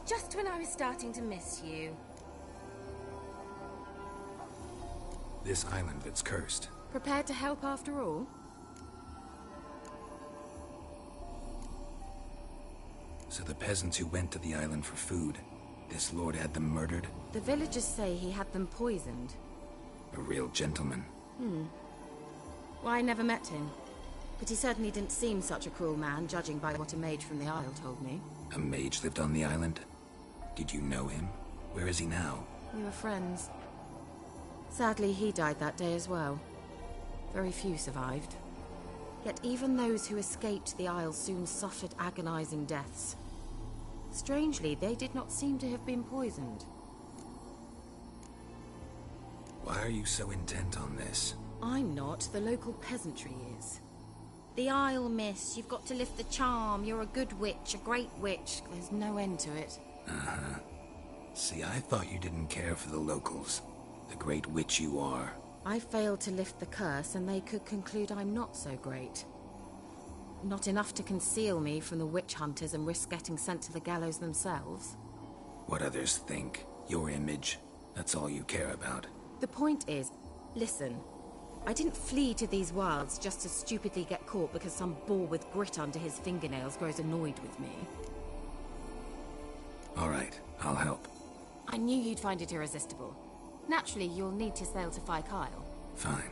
just when I was starting to miss you. This island that's cursed. Prepared to help after all? So the peasants who went to the island for food, this lord had them murdered? The villagers say he had them poisoned. A real gentleman. Well, I never met him. But he certainly didn't seem such a cruel man, judging by what a mage from the Isle told me. A mage lived on the island? Did you know him? Where is he now? We were friends. Sadly, he died that day as well. Very few survived. Yet even those who escaped the Isle soon suffered agonizing deaths. Strangely, they did not seem to have been poisoned. Why are you so intent on this? I'm not, the local peasantry is. The Isle, miss, you've got to lift the charm. You're a good witch, a great witch. There's no end to it. Uh-huh. See, I thought you didn't care for the locals. The great witch you are. I failed to lift the curse, and they could conclude I'm not so great. Not enough to conceal me from the witch hunters and risk getting sent to the gallows themselves. What others think. Your image. That's all you care about. The point is, listen, I didn't flee to these wilds just to stupidly get caught because some boar with grit under his fingernails grows annoyed with me. All right, I'll help. I knew you'd find it irresistible. Naturally, you'll need to sail to Fyke Isle. Fine.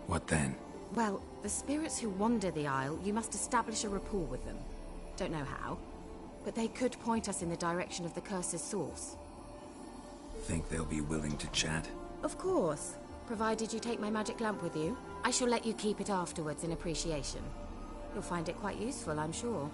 What then? Well, the spirits who wander the Isle, you must establish a rapport with them. Don't know how, but they could point us in the direction of the curse's source. Think they'll be willing to chat? Of course, provided you take my magic lamp with you. I shall let you keep it afterwards in appreciation. You'll find it quite useful, I'm sure.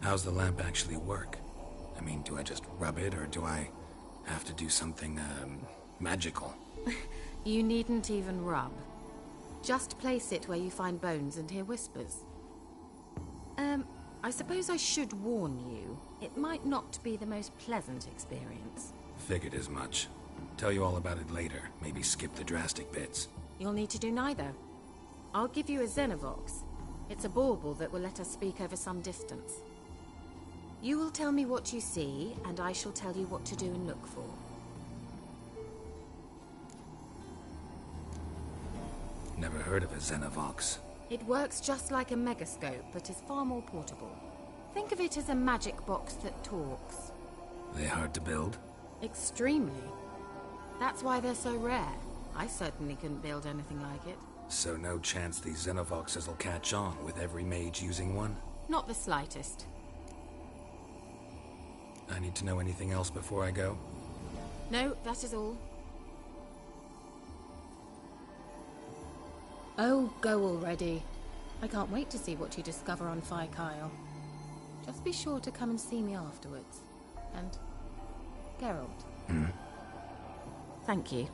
How's the lamp actually work? I mean, do I just rub it, or do I have to do something, magical? You needn't even rub. Just place it where you find bones and hear whispers. I suppose I should warn you. It might not be the most pleasant experience. Figured as much. Tell you all about it later. Maybe skip the drastic bits. You'll need to do neither. I'll give you a Xenovox. It's a bauble that will let us speak over some distance. You will tell me what you see, and I shall tell you what to do and look for. Never heard of a Xenovox. It works just like a megascope, but is far more portable. Think of it as a magic box that talks. They hard to build? Extremely. That's why they're so rare. I certainly couldn't build anything like it. So no chance these Xenovoxes will catch on with every mage using one? Not the slightest. I need to know anything else before I go? No, that is all. Oh, go already. I can't wait to see what you discover on Fyke Isle. Just be sure to come and see me afterwards. And Geralt. Thank you.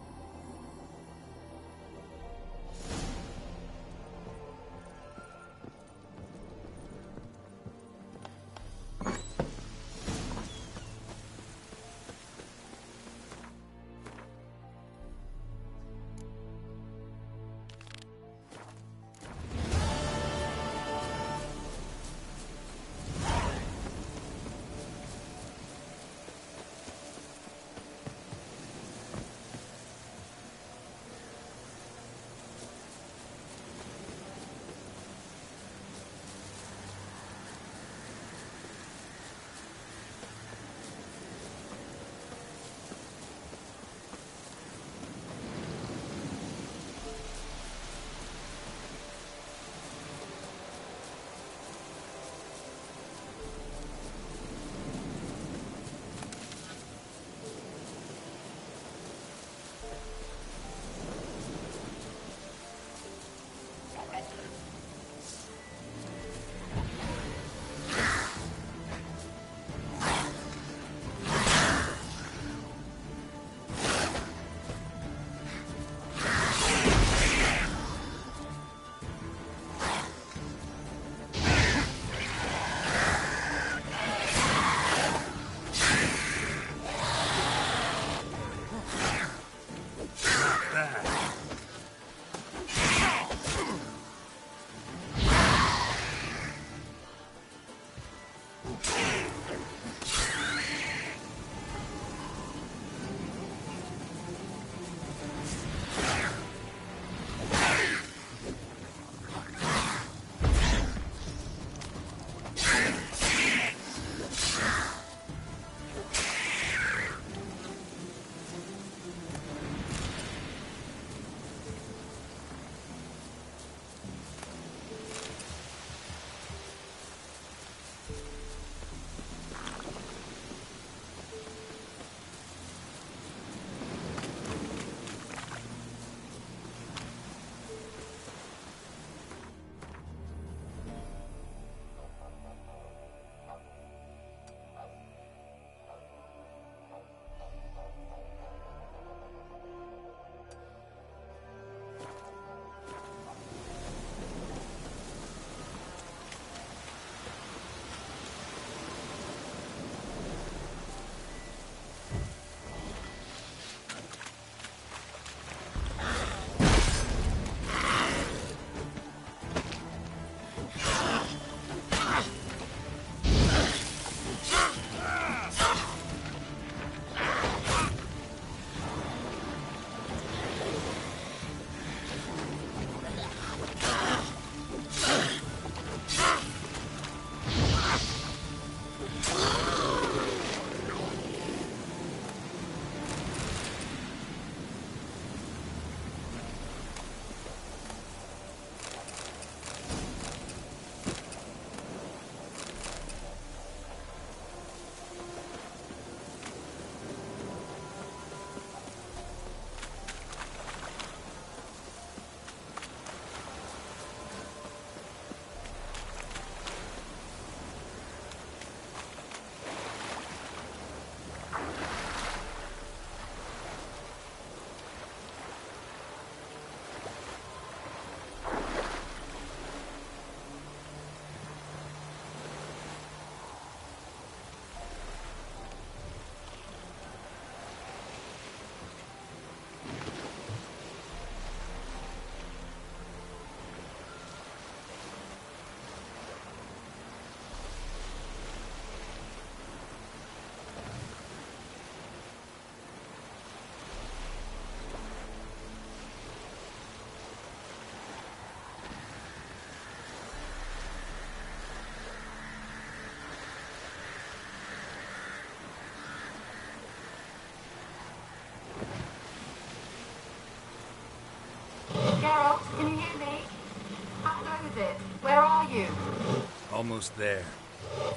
almost there.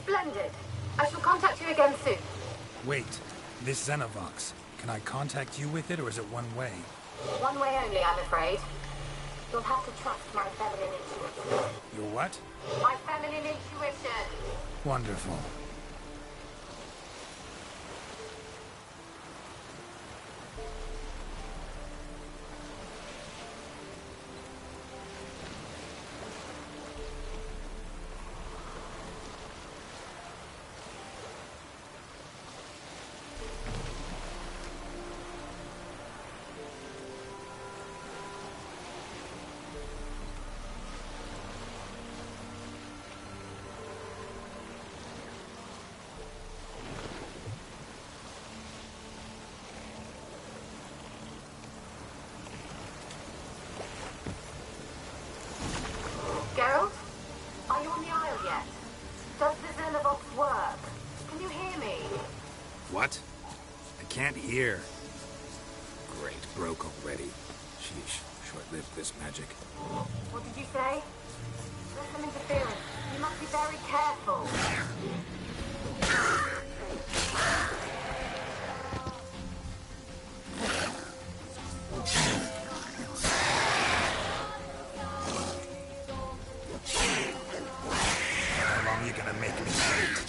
Splendid. I shall contact you again soon. Wait, this Xenovox. Can I contact you with it, or is it one way? One way only, I'm afraid. You'll have to trust my feminine intuition. Your what? My feminine intuition. Wonderful. Geralt? Are you on the Isle yet? Does the Xenovox work? Can you hear me? What? I can't hear. Great, broke already. Sheesh, short-lived this magic. What did you say? There's some interference. You must be very careful. How long are you gonna make me wait?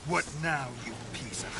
What now, you piece of...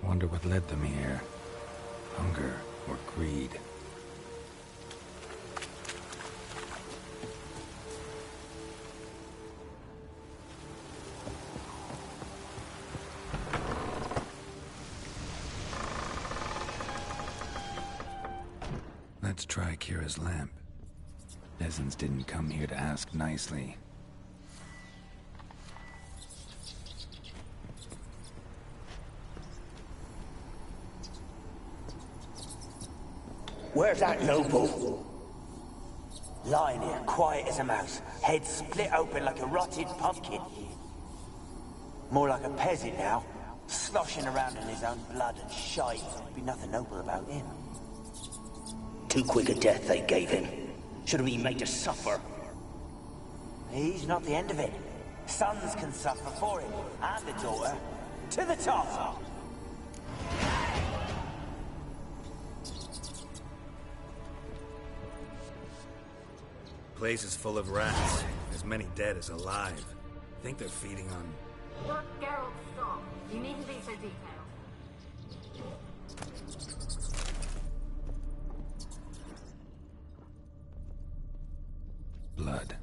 Wonder what led them here. Hunger or greed. Let's try Kira's lamp. Peasants didn't come here to ask nicely. Where's that noble? Lying here, quiet as a mouse, head split open like a rotted pumpkin. More like a peasant now, sloshing around in his own blood and shite. There'd be nothing noble about him. Too quick a death they gave him. Should have been made to suffer. He's not the end of it. Sons can suffer for him, and the daughter. To the top! Place is full of rats. As many dead as alive. Think they're feeding on... Look, Geralt, stop. You needn't be so detailed. blood.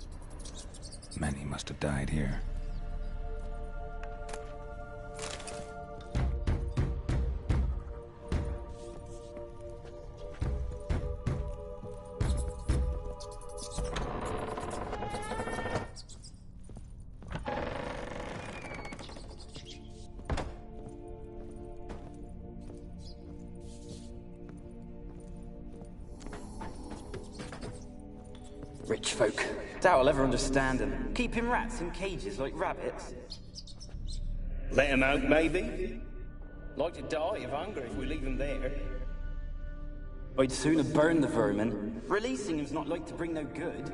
Many must have died here. Rich folk. Doubt I'll ever understand them. Keeping rats in cages like rabbits. Let them out, maybe? Like to die of hunger if we leave them there. I'd sooner burn the vermin. Releasing them's not like to bring no good.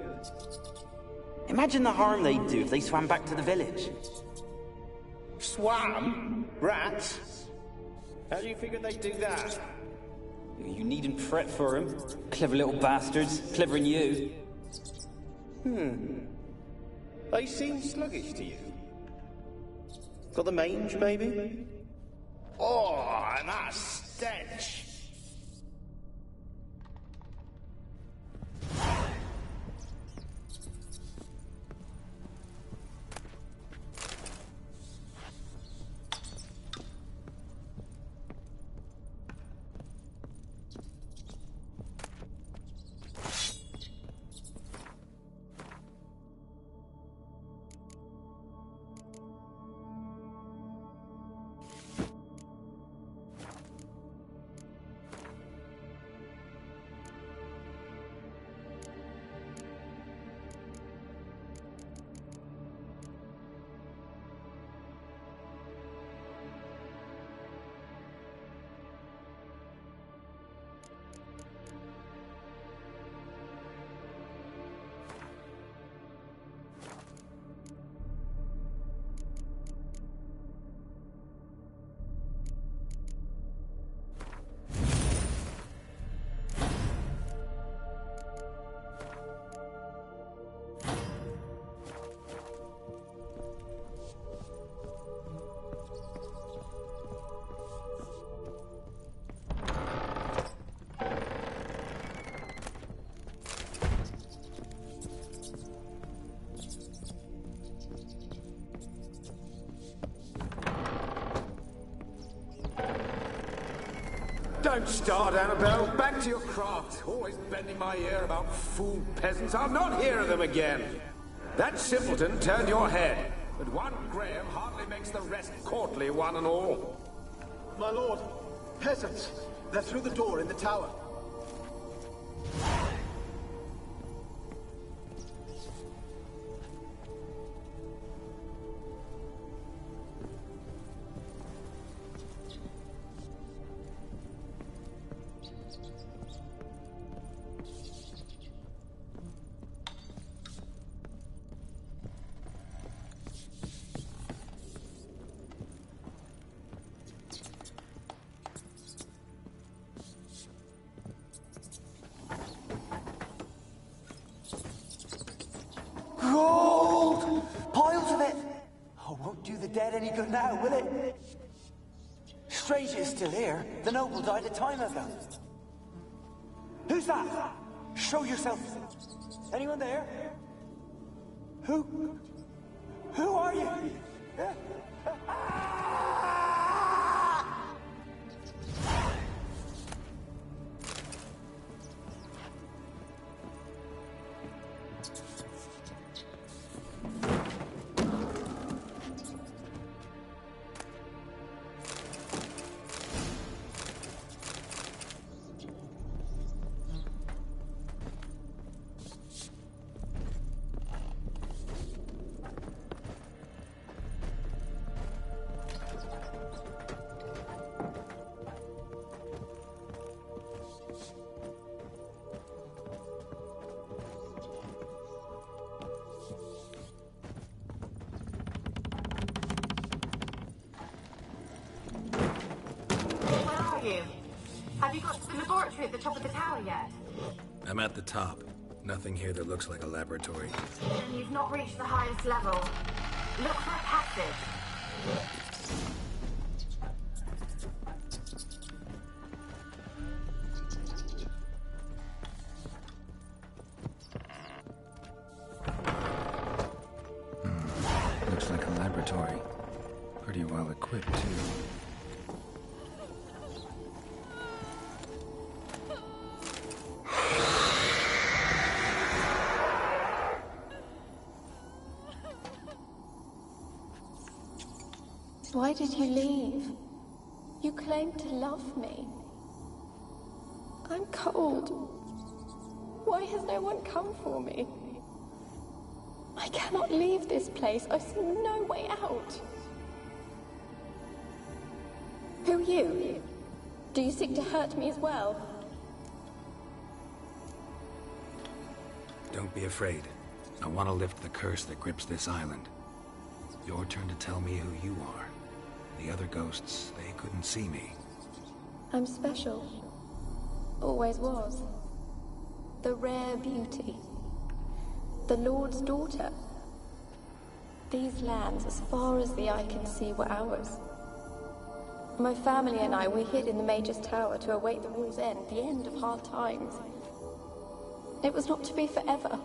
Imagine the harm they'd do if they swam back to the village. Swam? Rats? How do you figure they'd do that? You needn't fret for them. Clever little bastards. Clever than you. They seem sluggish to you. Got the mange, maybe? Oh, and that stench! Don't start, Annabelle. Back to your craft. Always bending my ear about fool peasants. I'll not hear of them again. That simpleton turned your head, but one Graham hardly makes the rest courtly, one and all. My lord, peasants. They're through the door in the tower. Gold! Piles of it! Oh, won't do the dead any good now, will it? Strange it's still here. The noble died a time ago. Who's that? Show yourself. Anyone there? Who? Who are you? Have you got to the laboratory at the top of the tower yet? I'm at the top. Nothing here that looks like a laboratory. Then you've not reached the highest level. Look for a passage. Looks like a laboratory. Pretty well equipped, too. Why did you leave? You claimed to love me. I'm cold. Why has no one come for me? I cannot leave this place. I see no way out. Who are you? Do you seek to hurt me as well? Don't be afraid. I want to lift the curse that grips this island. It's your turn to tell me who you are. The other ghosts, they couldn't see me. I'm special. Always was. The rare beauty. The Lord's daughter. These lands, as far as the eye can see, were ours. My family and I, we hid in the Mage's Tower to await the war's end, the end of hard times. It was not to be forever.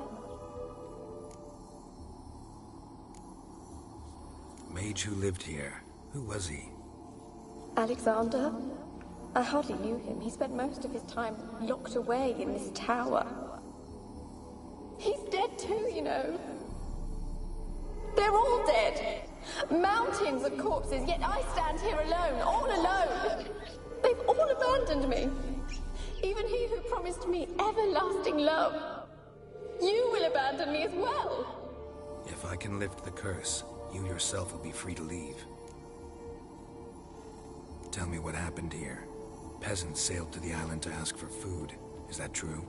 Mage who lived here. Who was he? Alexander? I hardly knew him. He spent most of his time locked away in this tower. He's dead too, you know. They're all dead. Mountains of corpses, yet I stand here alone, all alone. They've all abandoned me. Even he who promised me everlasting love. You will abandon me as well. If I can lift the curse, you yourself will be free to leave. Tell me what happened here. Peasants sailed to the island to ask for food. Is that true?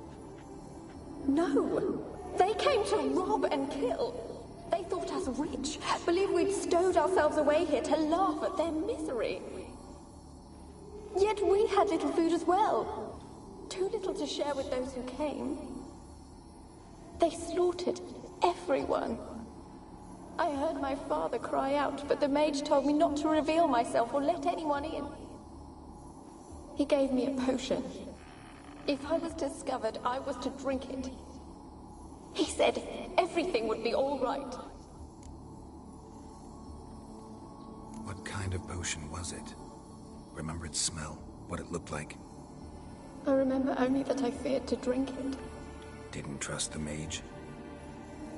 No. They came to rob and kill. They thought us rich, believed we'd stowed ourselves away here to laugh at their misery. Yet we had little food as well. Too little to share with those who came. They slaughtered everyone. I heard my father cry out, but the mage told me not to reveal myself or let anyone in. He gave me a potion. If I was discovered, I was to drink it. He said everything would be all right. What kind of potion was it? Remember its smell? What it looked like? I remember only that I feared to drink it. Didn't trust the mage?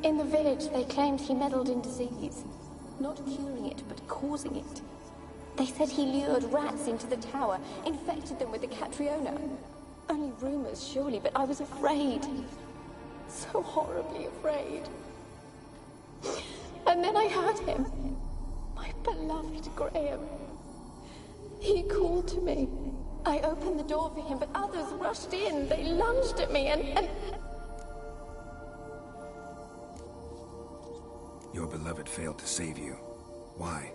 In the village, they claimed he meddled in disease. Not curing it, but causing it. They said he lured rats into the tower, infected them with the Catriona. Only rumors, surely, but I was afraid. So horribly afraid. And then I heard him. My beloved Graham. He called to me. I opened the door for him, but others rushed in. They lunged at me and... Your beloved failed to save you. Why?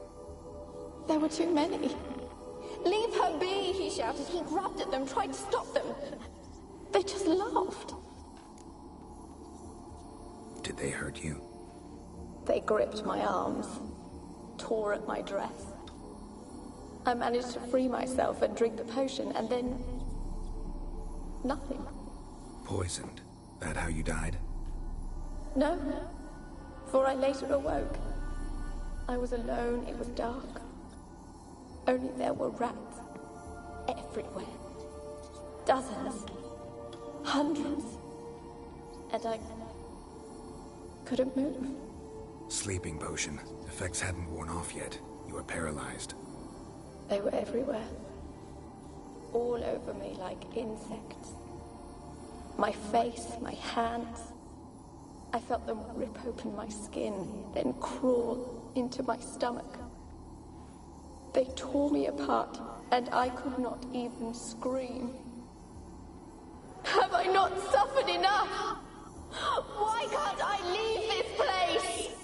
There were too many. Leave her be, he shouted. He grabbed at them, tried to stop them. They just laughed. Did they hurt you? They gripped my arms, tore at my dress. I managed to free myself and drink the potion, and then... nothing. Poisoned? That how you died? No, for I later awoke. I was alone, it was dark. Only there were rats everywhere. Dozens. Hundreds. And I couldn't move. Sleeping potion. Effects hadn't worn off yet. You were paralyzed. They were everywhere. All over me like insects. My face, my hands. I felt them rip open my skin, then crawl into my stomach. They tore me apart, and I could not even scream. Have I not suffered enough? Why can't I leave this place?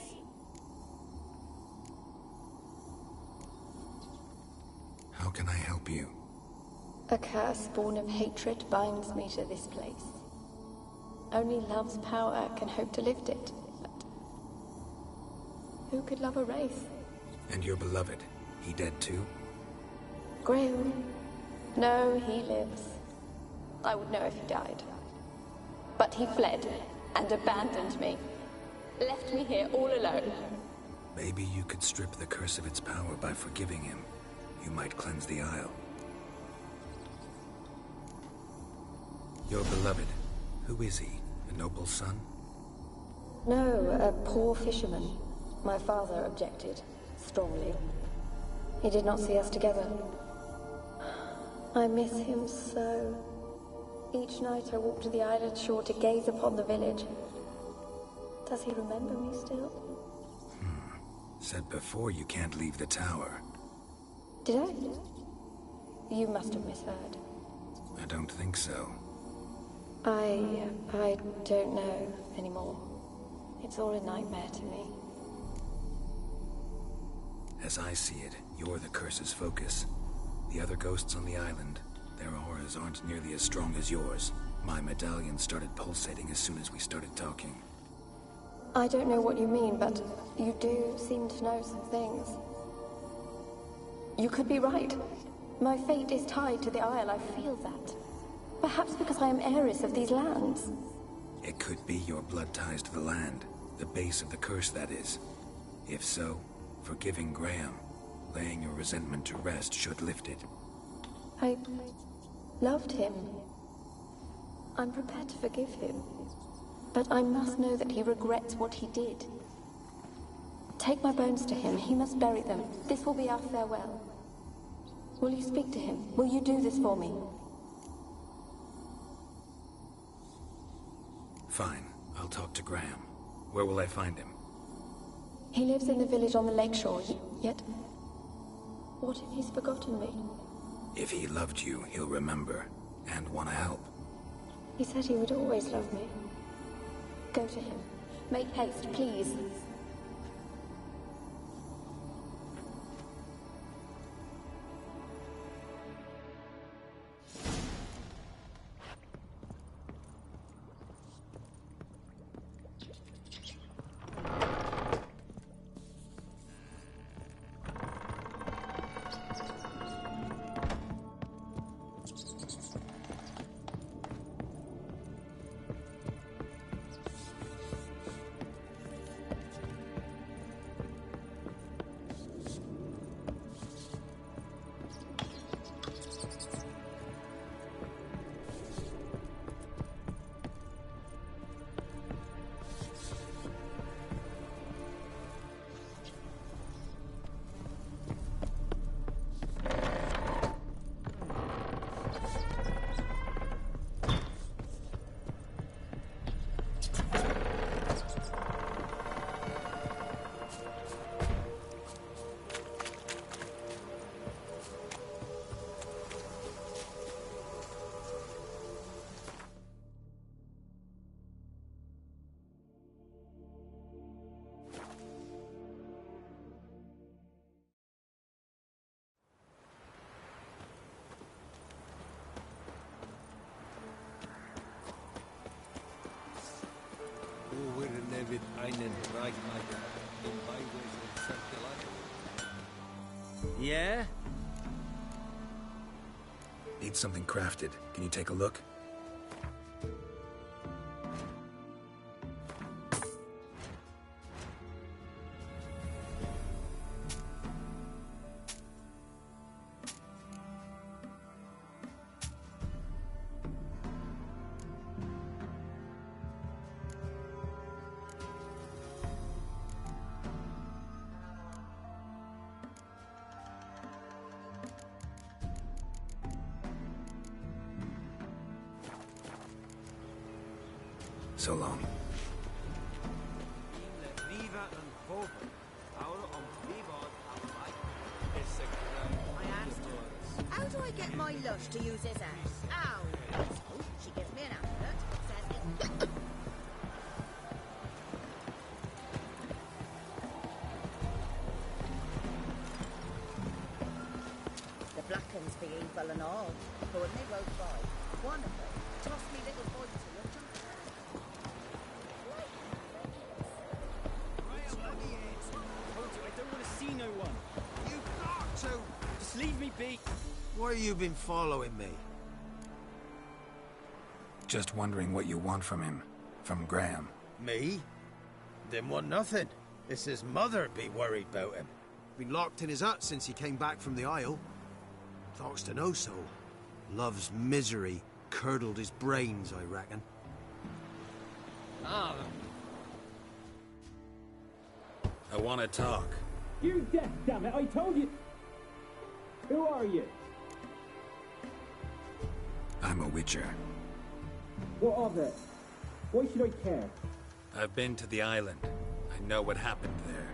How can I help you? A curse born of hatred binds me to this place. Only love's power can hope to lift it. But who could love a wraith? And your beloved, he dead too? Grail? No, he lives. I would know if he died. But he fled and abandoned me. Left me here all alone. Maybe you could strip the curse of its power by forgiving him. You might cleanse the Isle. Your beloved, who is he? A noble son? No, a poor fisherman. My father objected, strongly. He did not see us together. I miss him so. Each night I walk to the island shore to gaze upon the village. Does he remember me still? Said before you can't leave the tower. Did I? You must have misheard. I don't think so. I don't know anymore. It's all a nightmare to me. As I see it, you're the curse's focus. The other ghosts on the island, their auras aren't nearly as strong as yours. My medallion started pulsating as soon as we started talking. I don't know what you mean, but you do seem to know some things. You could be right. My fate is tied to the Isle, I feel that. Perhaps because I am heiress of these lands. It could be your blood ties to the land. The base of the curse, that is. If so, forgiving Graham, laying your resentment to rest should lift it. I loved him. I'm prepared to forgive him. But I must know that he regrets what he did. Take my bones to him. He must bury them. This will be our farewell. Will you speak to him? Will you do this for me? Fine. I'll talk to Graham. Where will I find him? He lives in the village on the lakeshore, yet... What if he's forgotten me? If he loved you, he'll remember, and want to help. He said he would always love me. Go to him. Make haste, please. Yeah? Need something crafted. Can you take a look? So long. How do I get my lush to use his ass? Ow! So, she gives me an amulet, says it... The black one's for you. rifle and all. But when they rode by, one of them tossed me little boy to a jump. I don't want to see no one. You've got to! Just leave me be. Why you been following me? Just wondering what you want from him. From Graham. Me? Didn't want nothing. It's his mother be worried about him. Been locked in his hut since he came back from the Isle. Talks to no soul. Love's misery curdled his brains, I reckon. Ah. I want to talk. You deaf, damn it! I told you. Who are you? I'm a witcher. What of it? Why should I care? I've been to the island. I know what happened there.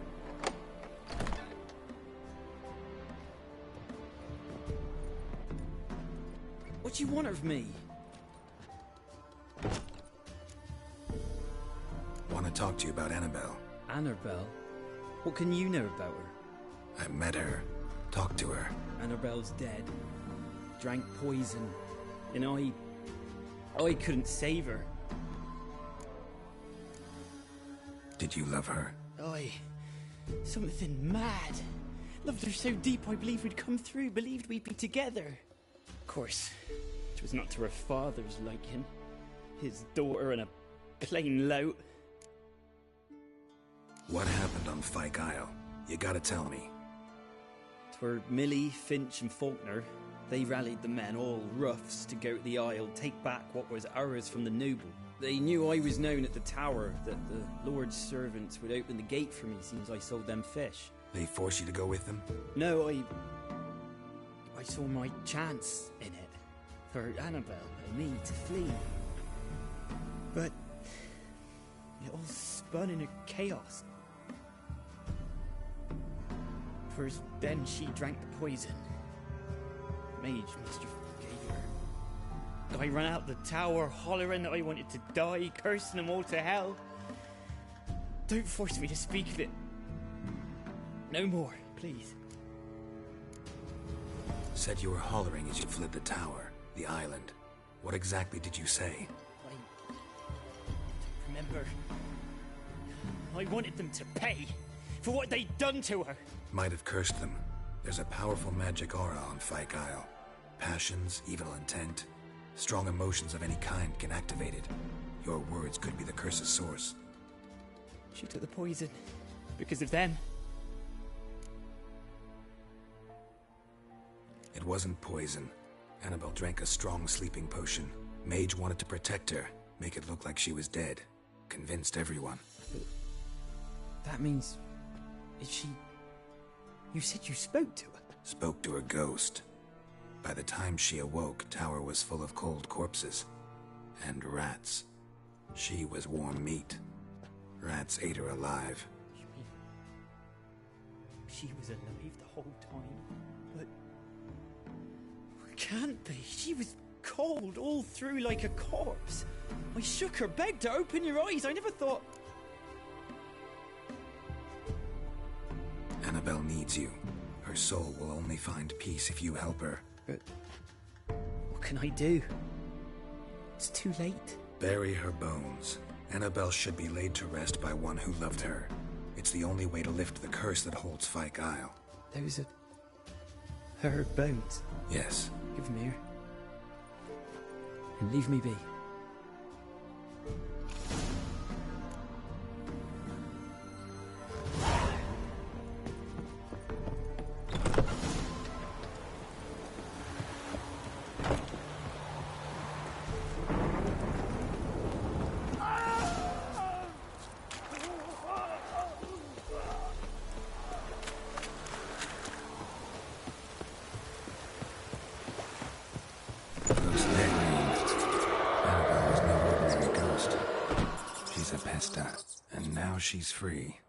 What do you want of me? Want to talk to you about Annabelle. Annabelle? What can you know about her? I met her. Talked to her. Annabelle's dead. Drank poison. And I couldn't save her. Did you love her? Something mad. Loved her so deep I believed we'd come through, believed we'd be together. Of course, it was not to her father's liking. His daughter and a plain lout. What happened on Fyke Isle? You gotta tell me. 'Twere Millie, Finch and Faulkner. They rallied the men, all roughs, to go to the Isle, take back what was ours from the noble. They knew I was known at the tower, that the Lord's servants would open the gate for me since I sold them fish. They force you to go with them? No, I saw my chance in it. For Annabelle and me to flee. But it all spun in a chaos. First, then she drank the poison. Mage mischief gave her. I ran out the tower, hollering that I wanted to die, cursing them all to hell. Don't force me to speak of it. No more, please. Said you were hollering as you fled the tower, the island. What exactly did you say? I don't remember. I wanted them to pay for what they'd done to her. Might have cursed them. There's a powerful magic aura on Fyke Isle. Passions, evil intent, strong emotions of any kind can activate it. Your words could be the curse's source. She took the poison because of them. It wasn't poison. Annabelle drank a strong sleeping potion. Mage wanted to protect her, make it look like she was dead. Convinced everyone. But that means... is she... You said you spoke to her? Spoke to a ghost. By the time she awoke, Tower was full of cold corpses. And rats. She was warm meat. Rats ate her alive. You mean... she was alive the whole time? But... it can't be. She was cold all through like a corpse. I shook her, begged her, open your eyes. I never thought... Annabelle needs you. Her soul will only find peace if you help her. But... what can I do? It's too late. Bury her bones. Annabelle should be laid to rest by one who loved her. It's the only way to lift the curse that holds Fyke Isle. Those are... her bones? Yes. Give them here. And leave me be. And now she's free.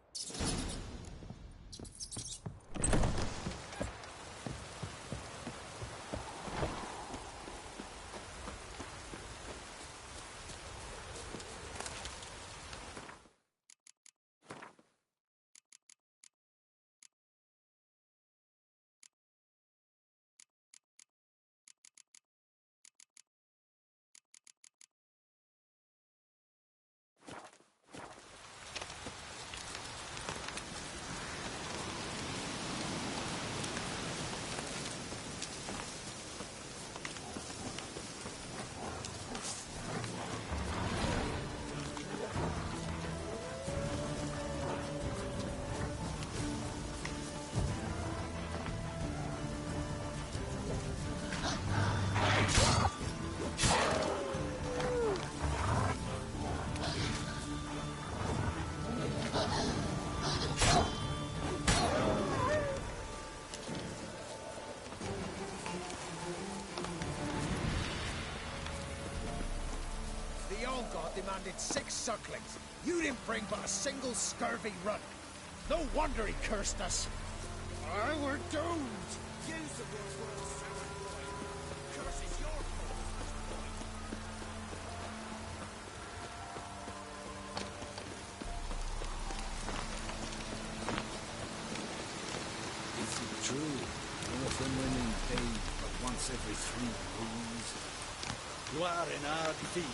landed 6 sucklings. You didn't bring but a single scurvy runt. No wonder he cursed us. I were doomed. Use the world's worst sour boy. Curse is your fault. Is it true? Orphan women pay but once every 3 moons? Gloire in our field.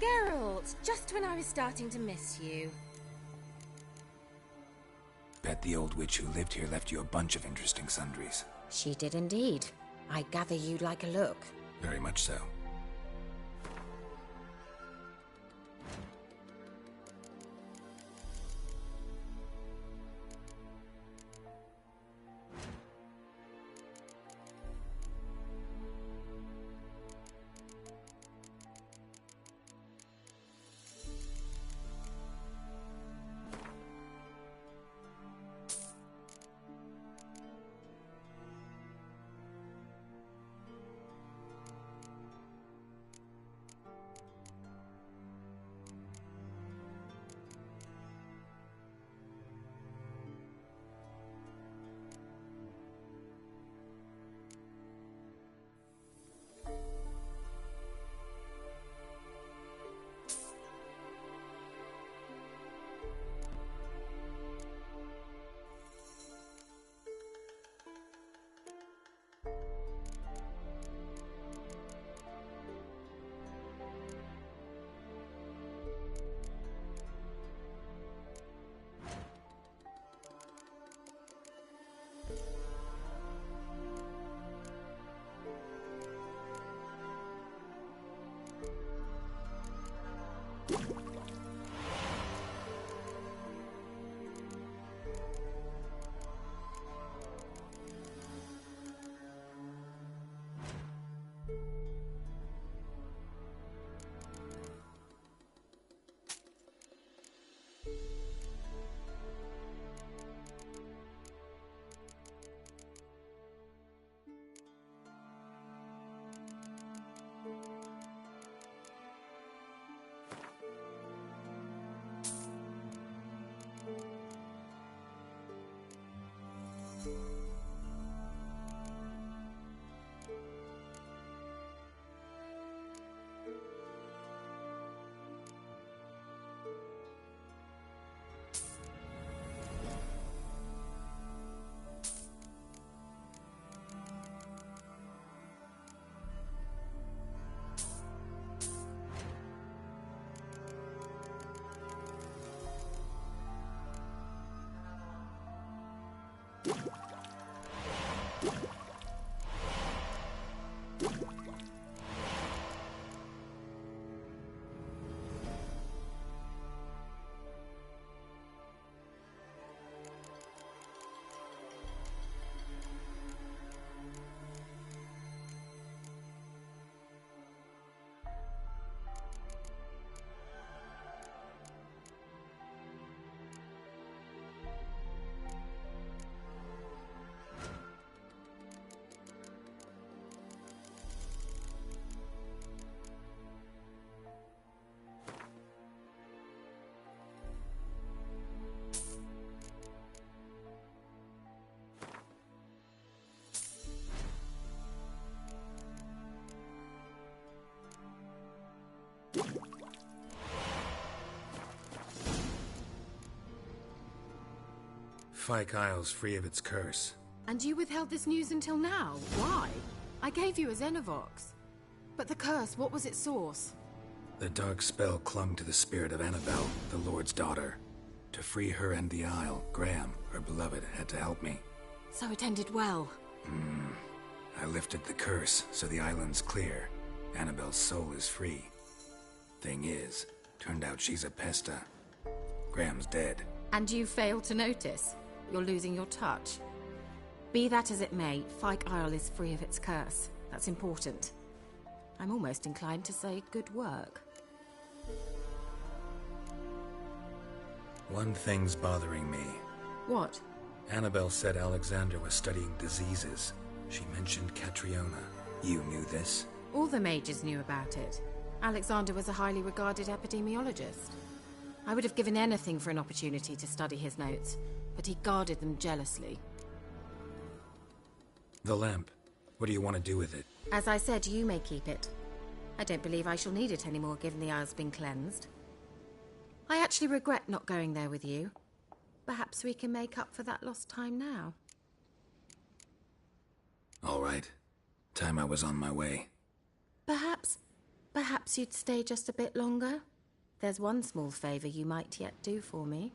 Geralt, just when I was starting to miss you. Bet the old witch who lived here left you a bunch of interesting sundries. She did indeed. I gather you'd like a look. Very much so. Fyke Isle's free of its curse. And you withheld this news until now? Why? I gave you a Xenovox. But the curse, what was its source? The dark spell clung to the spirit of Annabelle, the Lord's daughter. To free her and the Isle, Graham, her beloved, had to help me. So it ended well. I lifted the curse, so the island's clear. Annabelle's soul is free. Thing is, turned out she's a Pesta. Graham's dead. And you failed to notice? You're losing your touch. Be that as it may, Fyke Isle is free of its curse. That's important. I'm almost inclined to say good work. One thing's bothering me. What? Annabelle said Alexander was studying diseases. She mentioned Catriona. You knew this? All the mages knew about it. Alexander was a highly regarded epidemiologist. I would have given anything for an opportunity to study his notes, but he guarded them jealously. The lamp. What do you want to do with it? As I said, you may keep it. I don't believe I shall need it anymore, given the Isle's been cleansed. I actually regret not going there with you. Perhaps we can make up for that lost time now. All right. Time I was on my way. Perhaps you'd stay just a bit longer? There's one small favor you might yet do for me.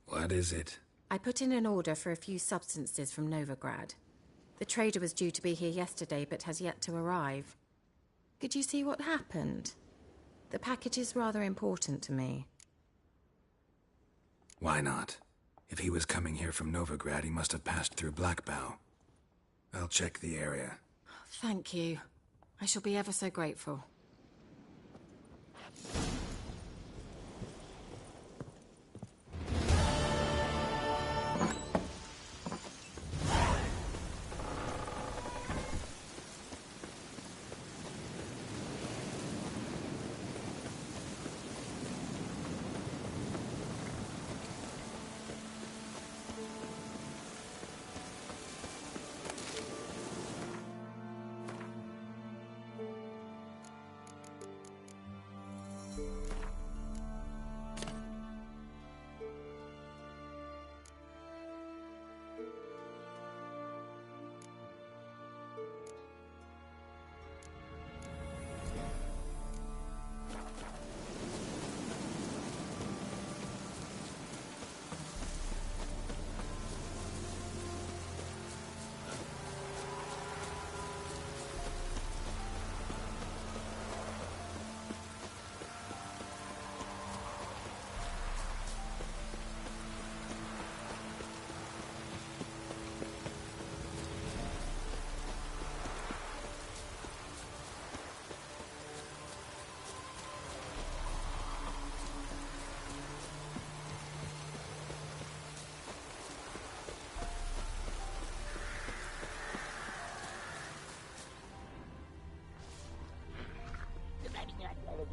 What is it? I put in an order for a few substances from Novigrad. The trader was due to be here yesterday, but has yet to arrive. Could you see what happened? The package is rather important to me. Why not? If he was coming here from Novigrad, he must have passed through Blackbough. I'll check the area. Thank you. I shall be ever so grateful.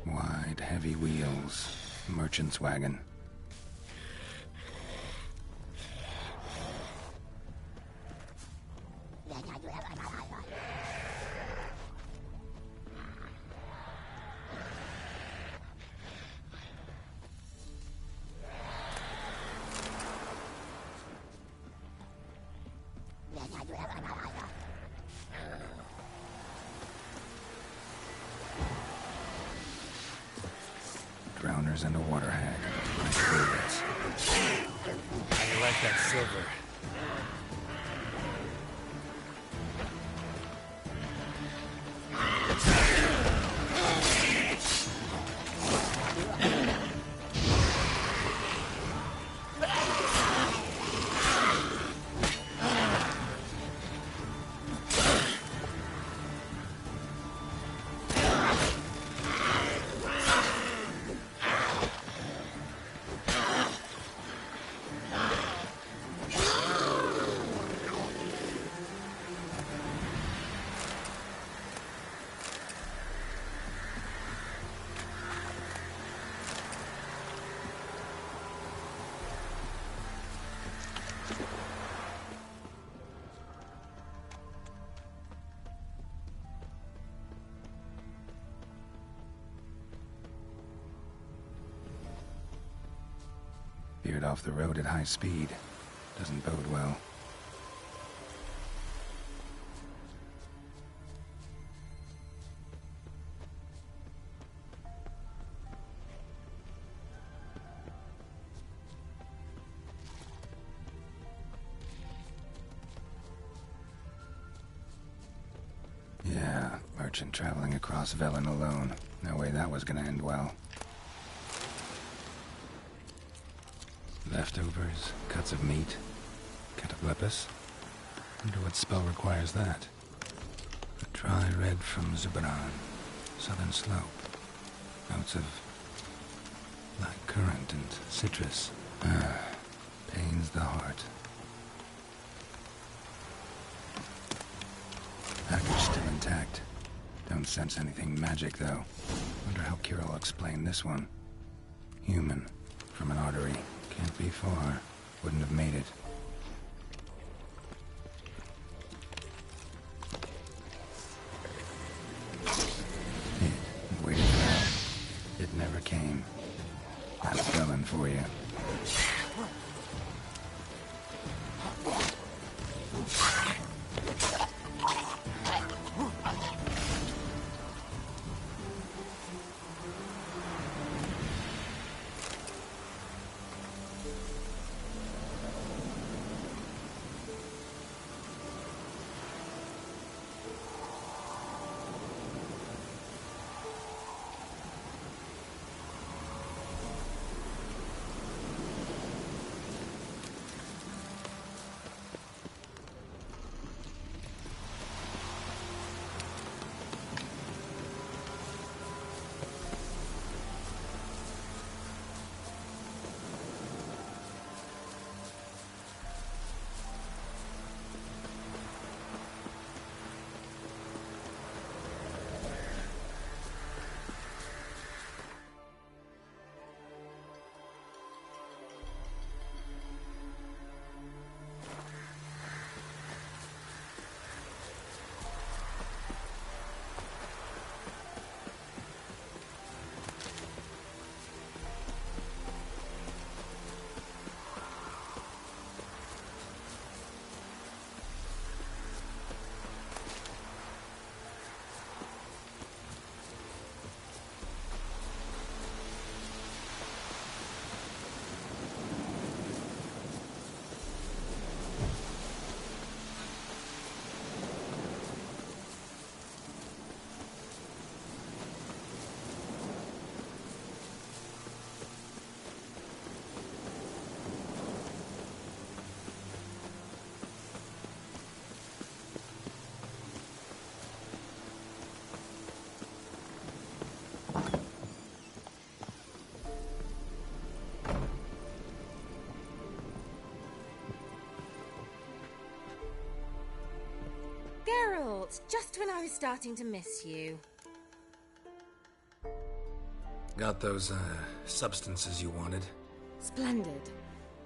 Wide, heavy wheels. Merchant's wagon. Drowners and a water hag. My favorites. I like that silver. Veered off the road at high speed. Doesn't bode well. Yeah, merchant traveling across Velen alone. No way that was gonna end well. Leftovers, cuts of meat, cataplepis. Wonder what spell requires that. A dry red from Zubaran, southern slope. Notes of black currant and citrus. Pains the heart. Package still intact. Don't sense anything magic, though. Wonder how Kira will explain this one. Human, from an artery. Can't be far. Wouldn't have made it. It waited for it. It never came. That's Velen for you. Geralt, just when I was starting to miss you. Got those, substances you wanted? Splendid.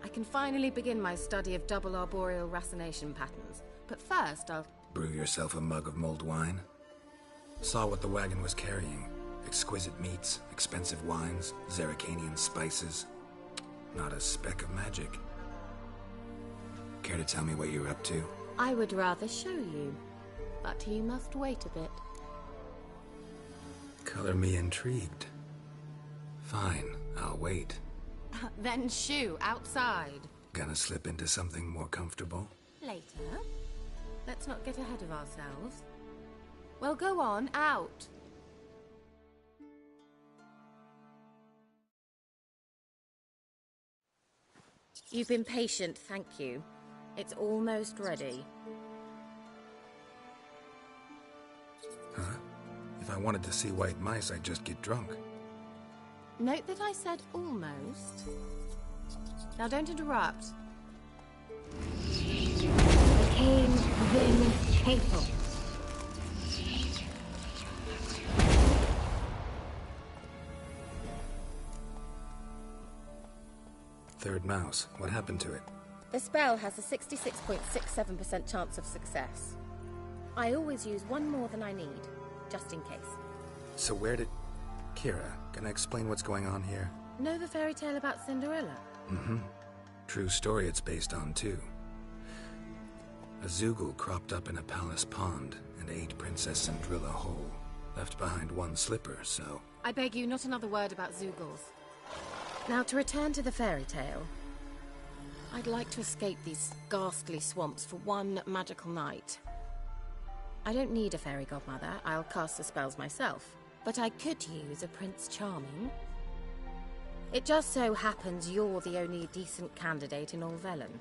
I can finally begin my study of double arboreal racination patterns. But first, I'll... Brew yourself a mug of mulled wine? Saw what the wagon was carrying. Exquisite meats, expensive wines, Zerrikanian spices. Not a speck of magic. Care to tell me what you're up to? I would rather show you, but you must wait a bit. Color me intrigued. Fine, I'll wait. Then shoo, outside. Gonna slip into something more comfortable? Later. Let's not get ahead of ourselves. Well, go on, out. You've been patient, thank you. It's almost ready. Huh? If I wanted to see white mice, I'd just get drunk. Note that I said almost. Now don't interrupt. Became then faithful. Third mouse. What happened to it? The spell has a 66.67% chance of success. I always use one more than I need, just in case. So where did... Kira, can I explain what's going on here? Know the fairy tale about Cinderella? Mm-hmm. True story it's based on, too. A Zoogle cropped up in a palace pond and ate Princess Cindrilla whole. Left behind one slipper, so... I beg you, not another word about Zoogles. Now, to return to the fairy tale. I'd like to escape these ghastly swamps for one magical night. I don't need a fairy godmother, I'll cast the spells myself. But I could use a Prince Charming. It just so happens you're the only decent candidate in all Velen.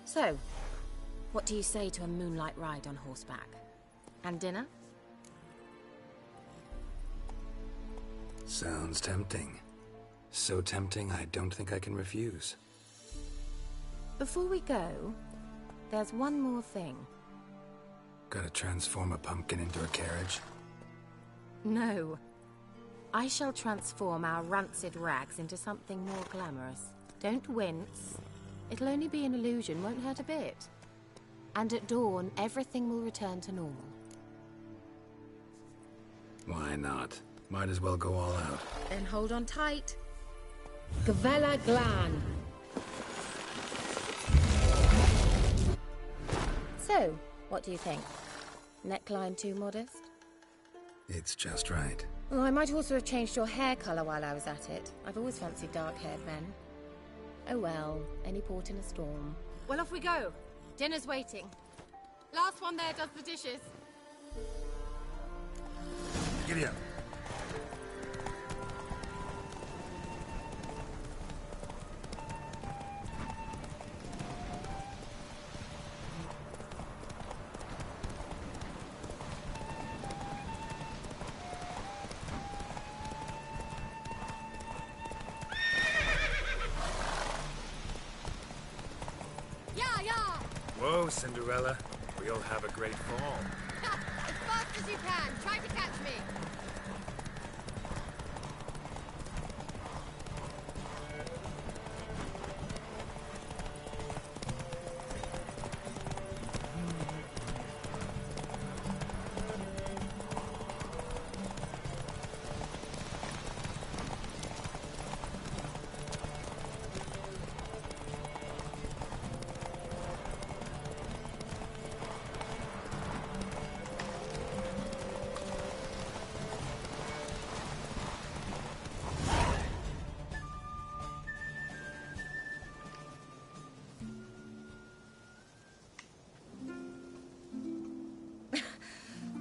So, what do you say to a moonlight ride on horseback? And dinner? Sounds tempting. So tempting, I don't think I can refuse. Before we go, there's one more thing. Gotta transform a pumpkin into a carriage? No. I shall transform our rancid rags into something more glamorous. Don't wince. It'll only be an illusion, won't hurt a bit. And at dawn, everything will return to normal. Why not? Might as well go all out. Then hold on tight. Gavella Glan. So, what do you think? Neckline too modest? It's just right. Well, I might also have changed your hair colour while I was at it. I've always fancied dark-haired men. Oh well, any port in a storm. Well, off we go. Dinner's waiting. Last one there does the dishes. Giddy up. Whoa, Cinderella. We'll have a great fall. As fast as you can. Try to catch me.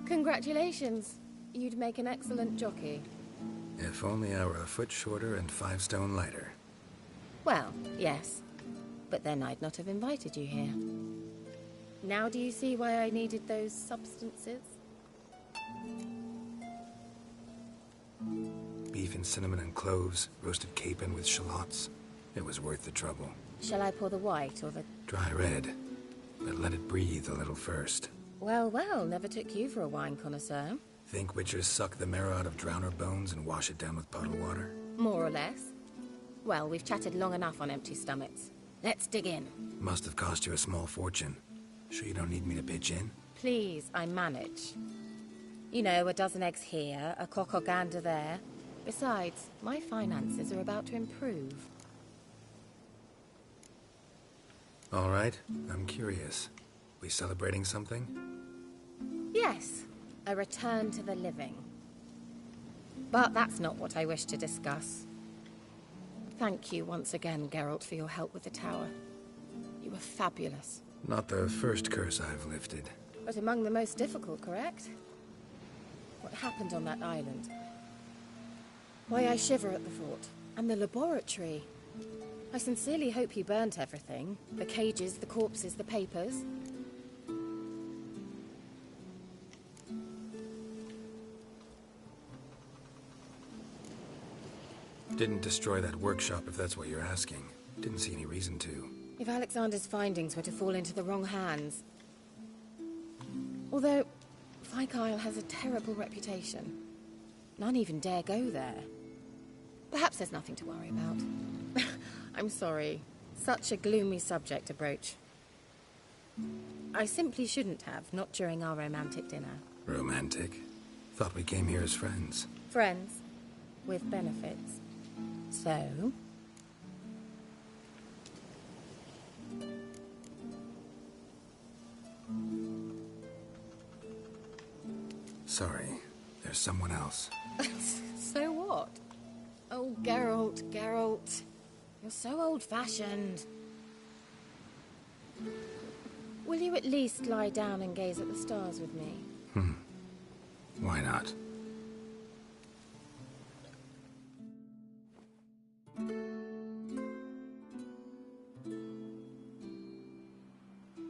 Congratulations. You'd make an excellent jockey. If only I were a foot shorter and 5 stone lighter. Well, yes. But then I'd not have invited you here. Now do you see why I needed those substances? Beef and cinnamon and cloves, roasted capon with shallots. It was worth the trouble. Shall I pour the white or the... Dry red, but let it breathe a little first. Well, well, never took you for a wine connoisseur. Think witchers suck the marrow out of drowner bones and wash it down with puddle water? More or less. Well, we've chatted long enough on empty stomachs. Let's dig in. Must have cost you a small fortune. Sure you don't need me to pitch in? Please, I manage. You know, a dozen eggs here, a cock or gander there. Besides, my finances are about to improve. All right, I'm curious. We celebrating something? Yes, a return to the living. But that's not what I wish to discuss. Thank you once again, Geralt, for your help with the tower. You were fabulous. Not the first curse I've lifted. But among the most difficult, correct? What happened on that island? Why I shiver at the thought. And the laboratory. I sincerely hope you burnt everything. The cages, the corpses, the papers. Didn't destroy that workshop, if that's what you're asking. Didn't see any reason to. If Alexander's findings were to fall into the wrong hands... Although, Fyke Isle has a terrible reputation. None even dare go there. Perhaps there's nothing to worry about. I'm sorry. Such a gloomy subject to broach. I simply shouldn't have, not during our romantic dinner. Romantic? Thought we came here as friends. Friends. With benefits. So... Sorry, there's someone else. So what? Oh, Geralt. You're so old-fashioned. Will you at least lie down and gaze at the stars with me? Why not?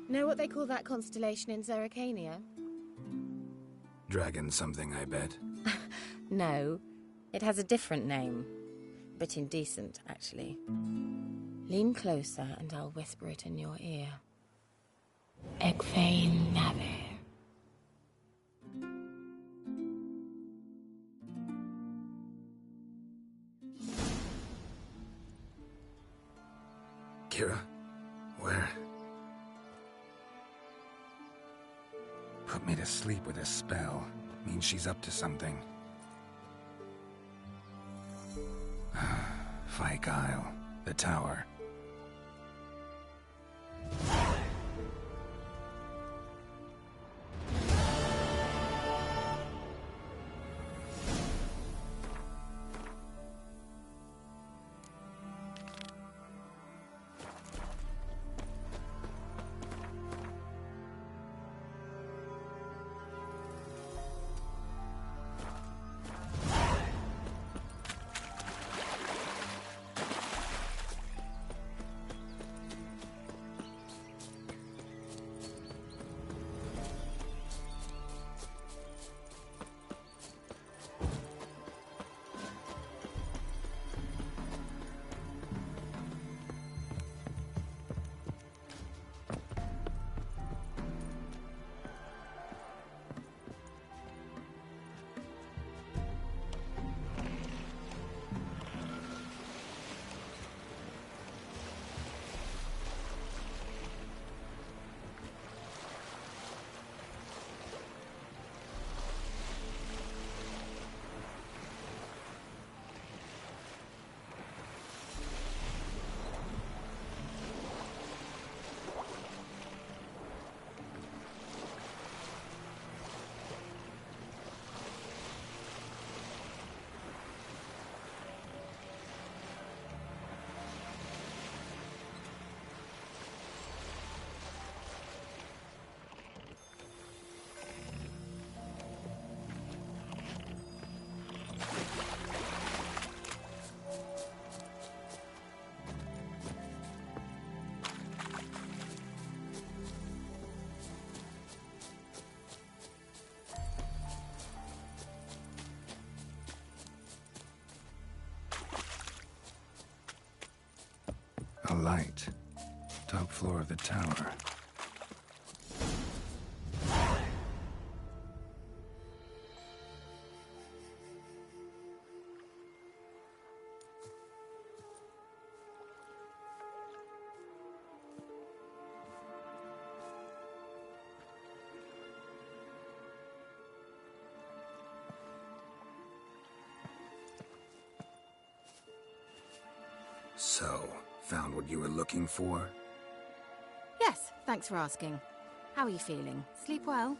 Know what they call that constellation in Zerrikania? Dragon something, I bet. No, it has a different name. A bit indecent, actually. Lean closer and I'll whisper it in your ear. Egfain Navi. Kira? Where? Put me to sleep with a spell. Means she's up to something. Fyke Isle. The tower. A light. Top floor of the tower. So, found what you were looking for? Yes, thanks for asking. How are you feeling? Sleep well?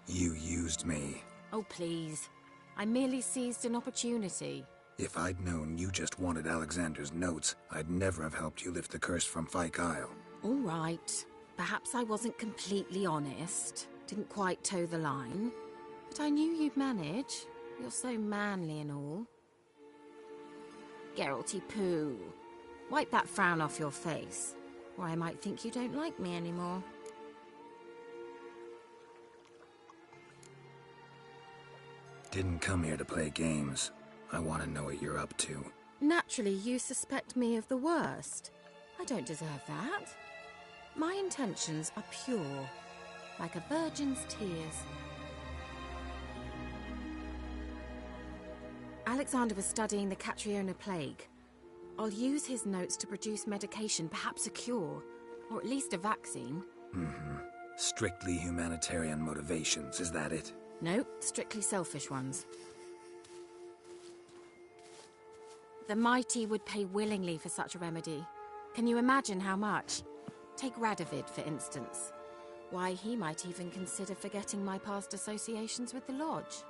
You used me. Oh, please. I merely seized an opportunity. If I'd known you just wanted Alexander's notes, I'd never have helped you lift the curse from Fyke Isle. All right. Perhaps I wasn't completely honest. Didn't quite toe the line. But I knew you'd manage. You're so manly and all. Geralty poo. Wipe that frown off your face, or I might think you don't like me anymore. Didn't come here to play games. I want to know what you're up to. Naturally, you suspect me of the worst. I don't deserve that. My intentions are pure, like a virgin's tears. Alexander was studying the Catriona plague. I'll use his notes to produce medication, perhaps a cure, or at least a vaccine. Strictly humanitarian motivations, is that it? No, strictly selfish ones. The mighty would pay willingly for such a remedy. Can you imagine how much? Take Radovid, for instance. Why, he might even consider forgetting my past associations with the Lodge.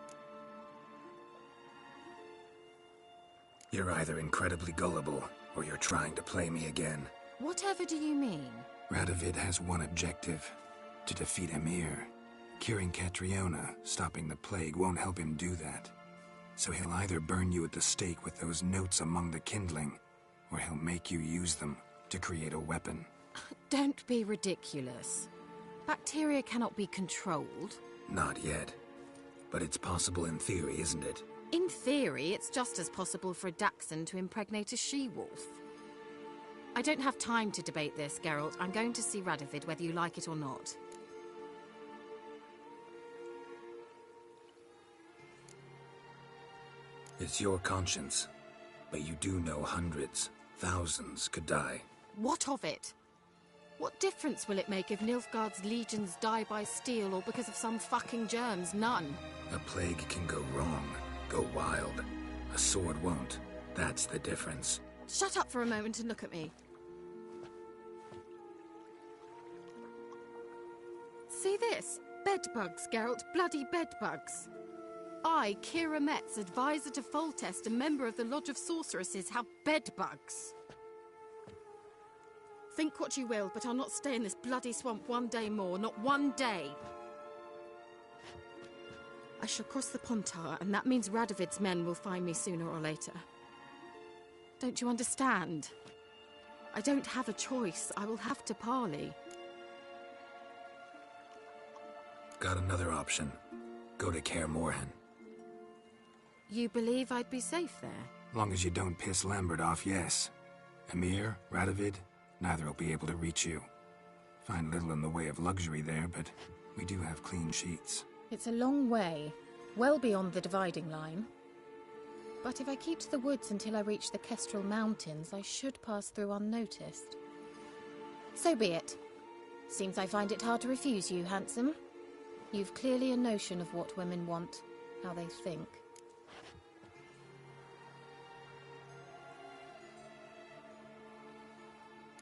You're either incredibly gullible, or you're trying to play me again. Whatever do you mean? Radovid has one objective: to defeat Emhyr. Curing Catriona, stopping the plague, won't help him do that. So he'll either burn you at the stake with those notes among the kindling, or he'll make you use them to create a weapon. Don't be ridiculous. Bacteria cannot be controlled. Not yet. But it's possible in theory, isn't it? In theory, it's just as possible for a Dachshund to impregnate a she-wolf. I don't have time to debate this, Geralt. I'm going to see Radovid whether you like it or not. It's your conscience. But you do know hundreds, thousands could die. What of it? What difference will it make if Nilfgaard's legions die by steel or because of some fucking germs? None. A plague can go wrong, go wild. A sword won't. That's the difference. Shut up for a moment and look at me. See this? Bedbugs, Geralt. Bloody bedbugs. I, Kira Metz, advisor to Foltest and member of the Lodge of Sorceresses, have bedbugs. Think what you will, but I'll not stay in this bloody swamp one day more. Not one day. I shall cross the Pontar, and that means Radovid's men will find me sooner or later. Don't you understand? I don't have a choice. I will have to parley. Got another option. Go to Kaer Morhen. You believe I'd be safe there? Long as you don't piss Lambert off, yes. Emhyr, Radovid, neither will be able to reach you. Find little in the way of luxury there, but we do have clean sheets. It's a long way, well beyond the dividing line. But if I keep to the woods until I reach the Kestrel Mountains, I should pass through unnoticed. So be it. Seems I find it hard to refuse you, handsome. You've clearly a notion of what women want, how they think.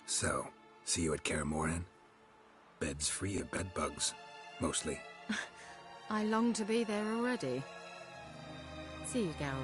So, see you at Kaer Morhen? Beds free of bedbugs, mostly. I long to be there already. See you, Geralt.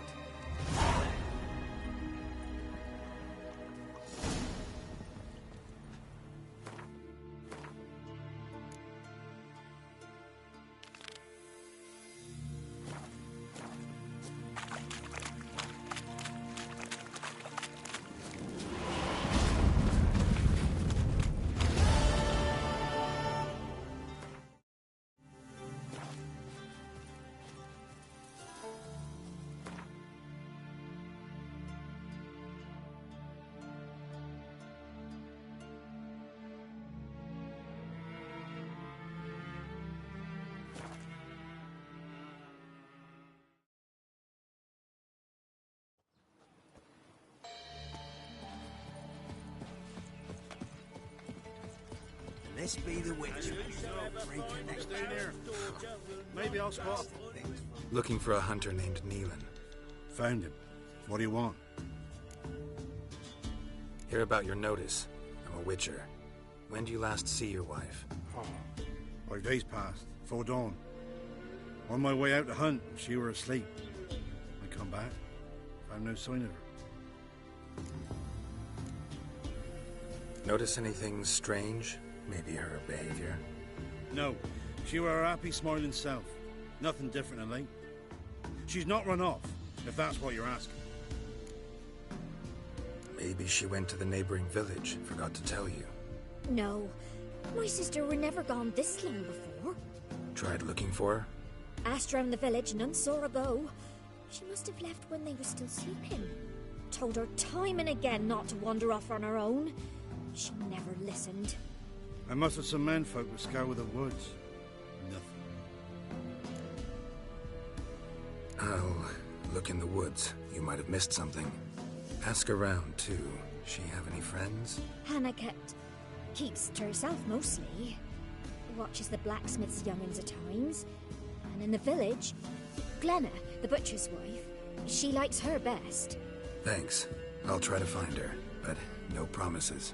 This be the witch. Maybe I'll spot. Looking for a hunter named Neelan. Found him. What do you want? Hear about your notice. I'm a witcher. When do you last see your wife? 5 days passed, before dawn. On my way out to hunt, she were asleep. I come back, found no sign of her. Notice anything strange? Maybe her behavior? No, she were her happy, smiling self. Nothing different than late. She's not run off, if that's what you're asking. Maybe she went to the neighboring village, forgot to tell you. No, my sister were never gone this long before. Tried looking for her? Asked round the village, none saw her go. She must have left when they were still sleeping. Told her time and again not to wander off on her own. She never listened. I mustered some menfolk to scour the woods. Nothing. I'll look in the woods. You might have missed something. Ask around, too. She have any friends? Hannah keeps to herself mostly. Watches the blacksmith's young'uns at times. And in the village, Glenna, the butcher's wife, she likes her best. Thanks. I'll try to find her, but no promises.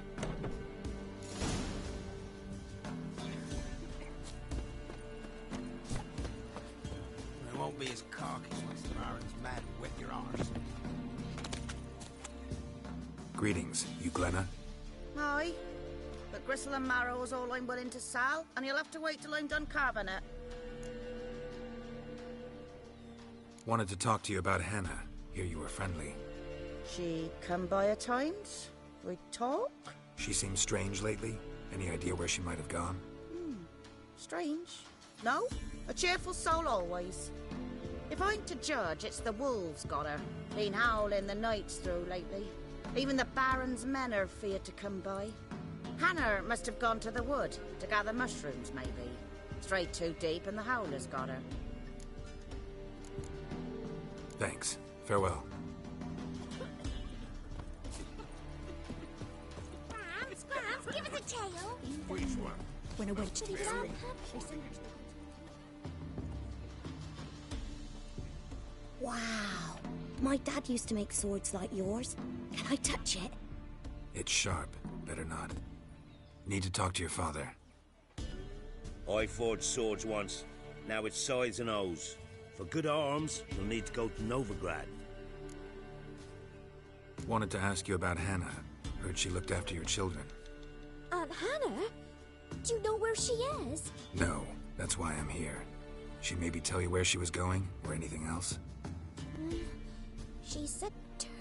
be as cocky once the Baron's mad whip your arse. Greetings, you Glenna? Aye. But gristle and marrow is all I'm willing to sell, and you'll have to wait till I'm done carving it. Wanted to talk to you about Hannah. Hear you were friendly. She come by at times? We talk? She seems strange lately. Any idea where she might have gone? Strange. No? A cheerful soul always. If I'm to judge, it's the wolves got her. Been howling the nights through lately. Even the Baron's men are feared to come by. Hannah must have gone to the wood to gather mushrooms, maybe. Strayed too deep and the howlers got her. Thanks. Farewell. Grams, give us a tail. Which one? When a witch takes out. Wow. My dad used to make swords like yours. Can I touch it? It's sharp. Better not. Need to talk to your father. I forged swords once. Now it's scythes and hoes. For good arms, you'll need to go to Novigrad. Wanted to ask you about Hannah. Heard she looked after your children. Aunt Hannah? Do you know where she is? No, that's why I'm here. She maybe tell you where she was going, or anything else? She said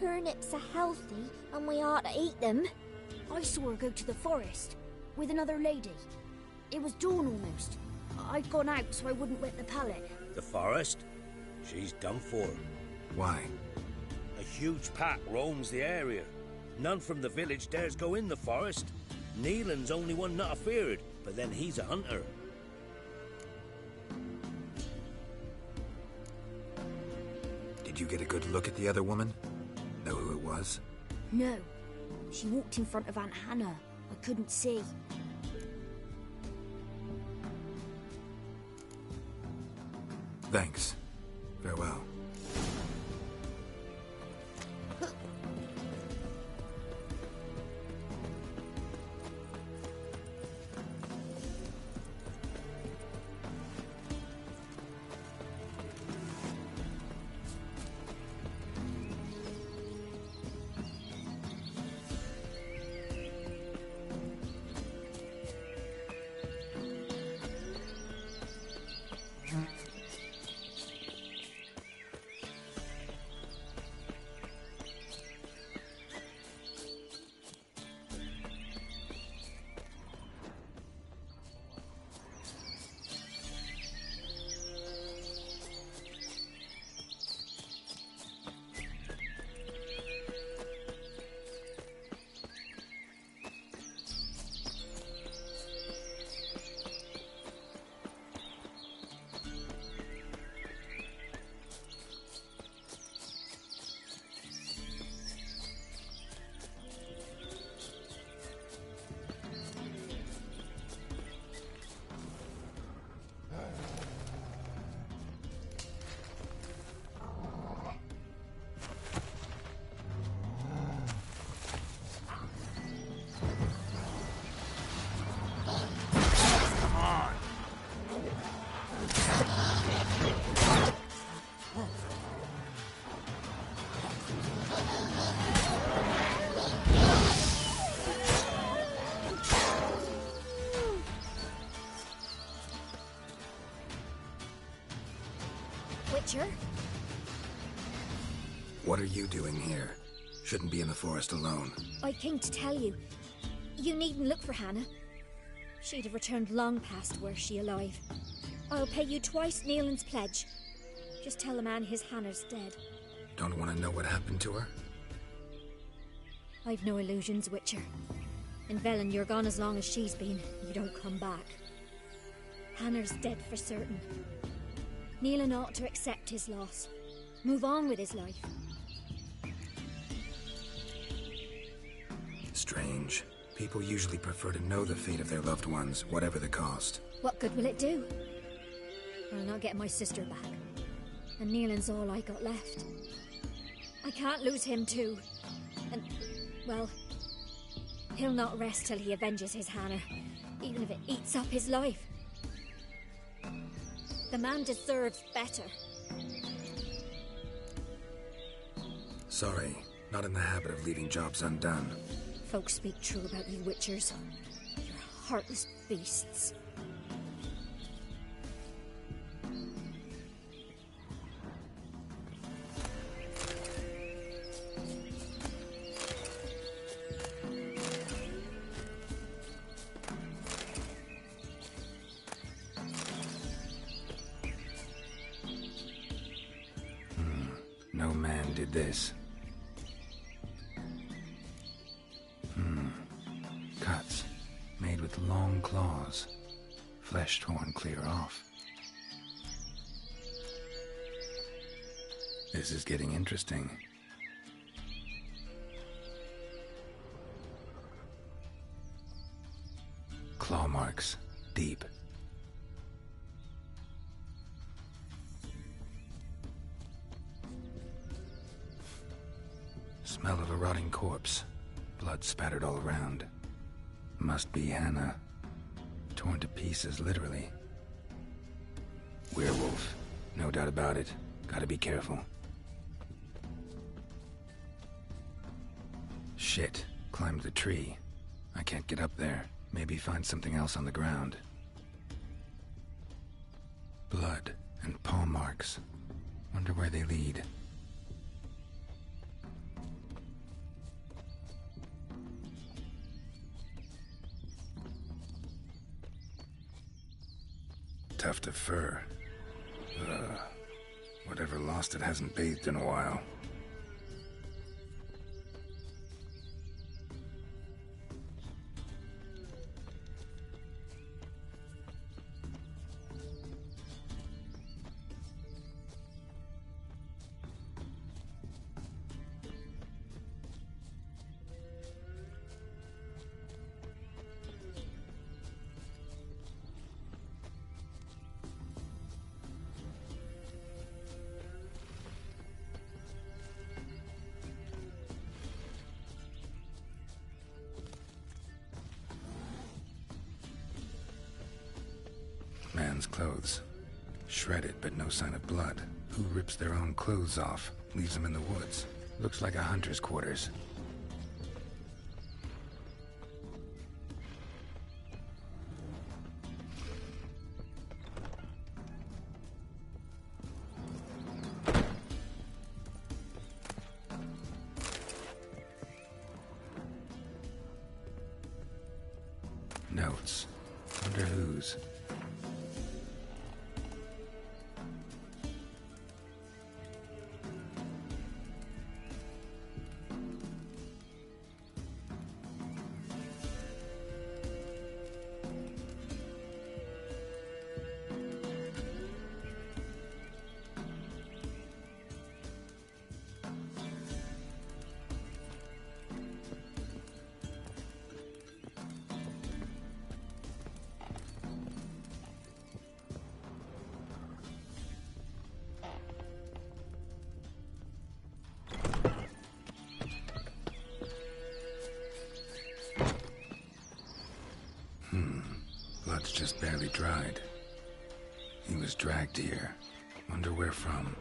turnips are healthy, and we ought to eat them. I saw her go to the forest, with another lady. It was dawn almost. I'd gone out so I wouldn't wet the pallet. The forest? She's done for. Why? A huge pack roams the area. None from the village dares go in the forest. Neelan's only one not afeared, but then he's a hunter. Did you get a good look at the other woman? Know who it was? No. She walked in front of Aunt Hannah. I couldn't see. Thanks. Farewell. Witcher? What are you doing here? Shouldn't be in the forest alone. I came to tell you. You needn't look for Hannah. She'd have returned long past were she alive. I'll pay you twice Neelan's pledge. Just tell the man his Hannah's dead. Don't want to know what happened to her? I've no illusions, Witcher. In Velen, you're gone as long as she's been. You don't come back. Hannah's dead for certain. Neelan ought to accept his loss. Move on with his life. Strange. People usually prefer to know the fate of their loved ones, whatever the cost. What good will it do? I'll not get my sister back. And Neelan's all I got left. I can't lose him too. And, well, he'll not rest till he avenges his Hannah, even if it eats up his life. The man deserves better. Sorry, not in the habit of leaving jobs undone. Folks speak true about you Witchers. You're heartless beasts. No man did this. Cuts, made with long claws, flesh torn clear off. This is getting interesting. Claw marks, deep. Smell of a rotting corpse. Blood spattered all around. Must be Hannah. Torn to pieces, literally. Werewolf. No doubt about it. Gotta be careful. Shit. Climbed the tree. I can't get up there. Maybe find something else on the ground. Blood and paw marks. Wonder where they lead. Tuft of fur. Whatever lost it hasn't bathed in a while. Man's clothes. Shredded, but no sign of blood. Who rips their own clothes off, leaves them in the woods? Looks like a hunter's quarters. Notes. Wonder whose. Blood's just barely dried. He was dragged here. Wonder where from.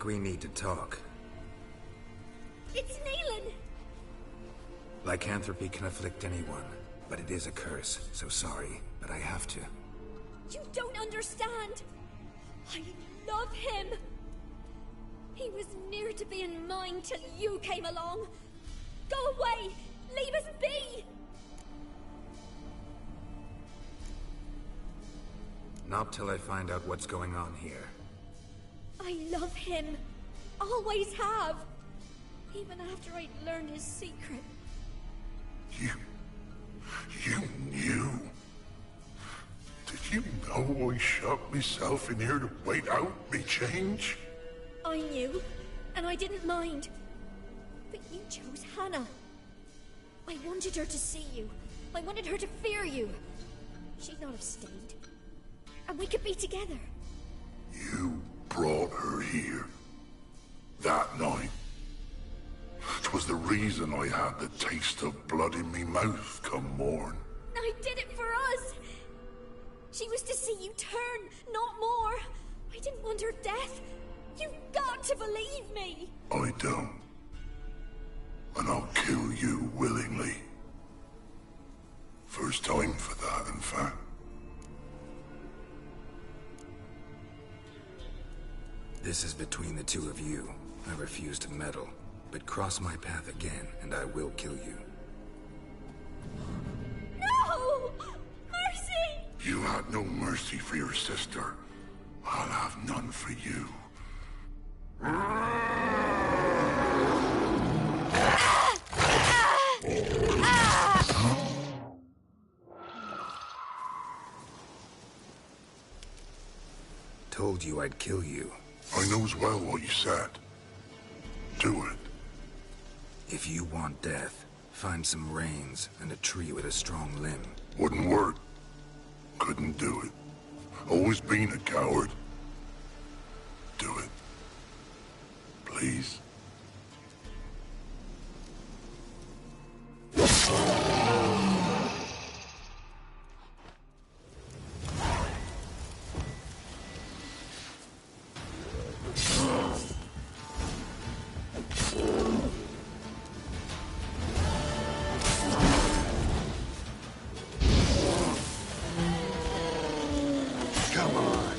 think we need to talk. It's Neelan! Lycanthropy can afflict anyone, but it is a curse, so sorry, but I have to. You don't understand! I love him! He was near to being mine till you came along! Go away! Leave us be! Not till I find out what's going on here. I love him. Always have. Even after I'd learned his secret. You knew? Did you know I shut myself in here to wait out me change? I knew, and I didn't mind. But you chose Hannah. I wanted her to see you. I wanted her to fear you. She'd not have stayed. And we could be together. You brought her here. That night. 'Twas the reason I had the taste of blood in me mouth come morn. I did it for us. She was to see you turn, not more. I didn't want her death. You've got to believe me. I don't. And I'll kill you willingly. First time for that, in fact. This is between the two of you. I refuse to meddle, but cross my path again, and I will kill you. No! Mercy! You had no mercy for your sister. I'll have none for you. Told you I'd kill you. I knows well what you said. Do it. If you want death, find some reins and a tree with a strong limb. Wouldn't work. Couldn't do it. Always been a coward. Do it. Please. Come on.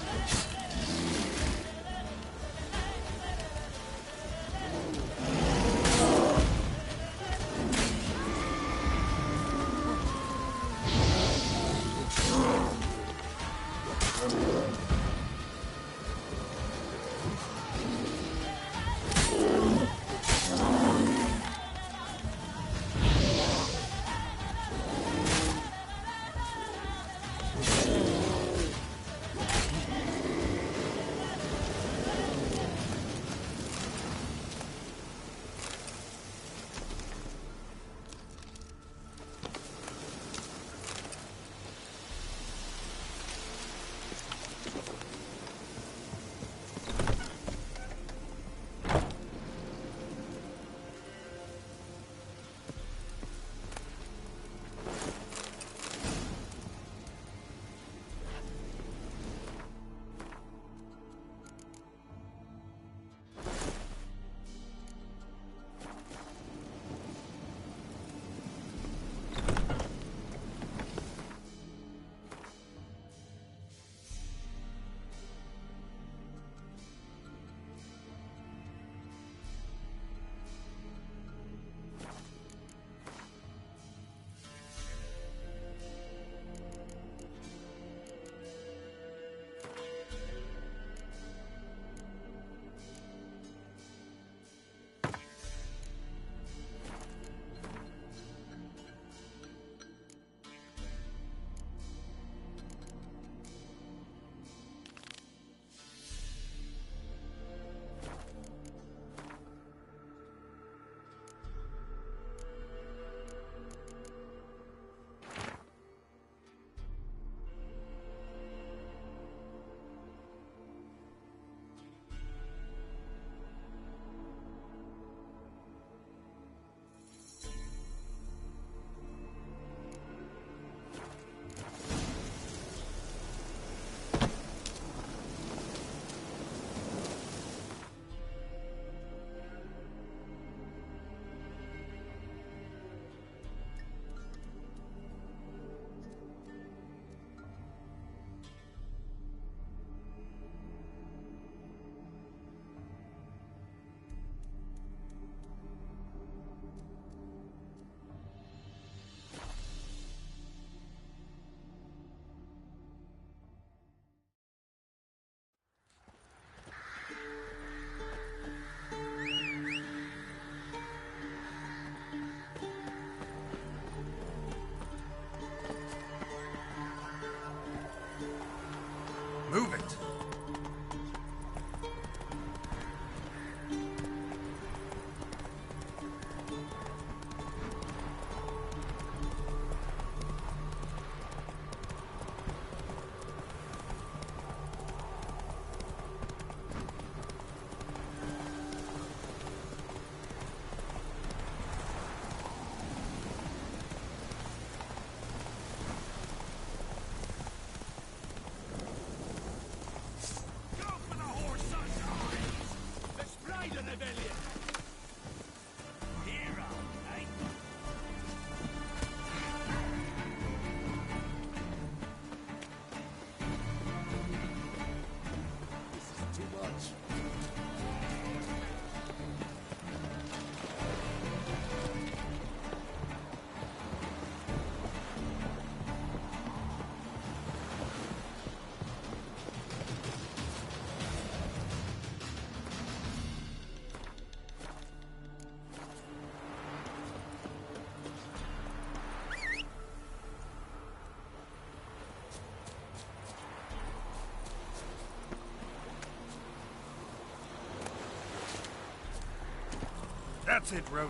That's it, Roach.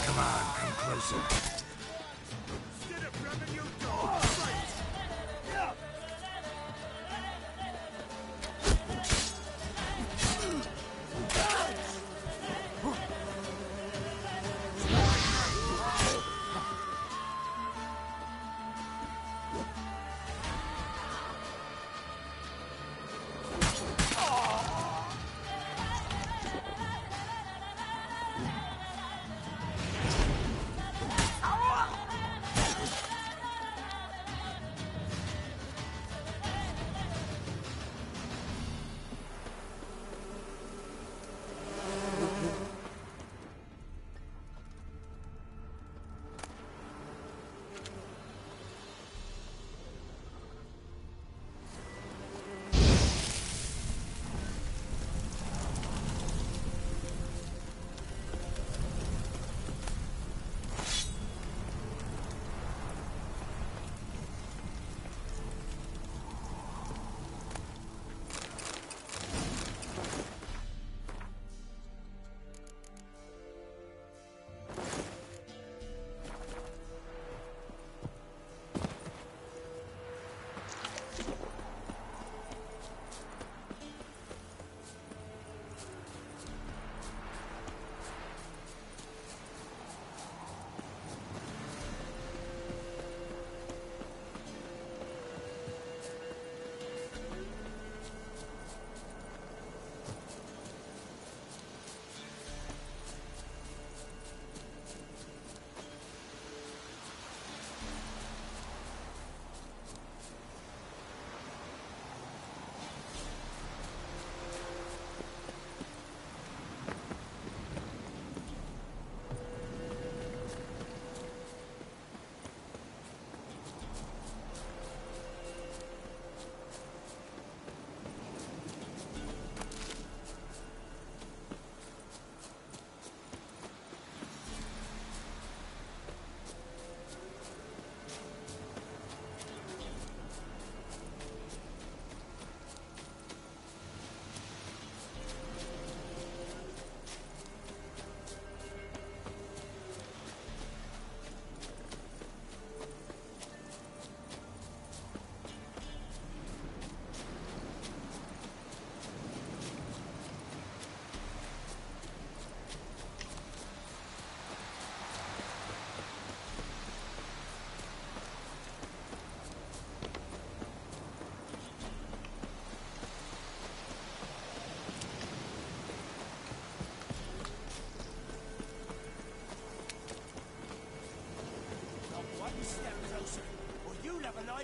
Come on, come closer.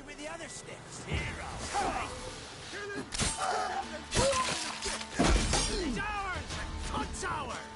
With the other sticks. It's ours! Hunt's ours!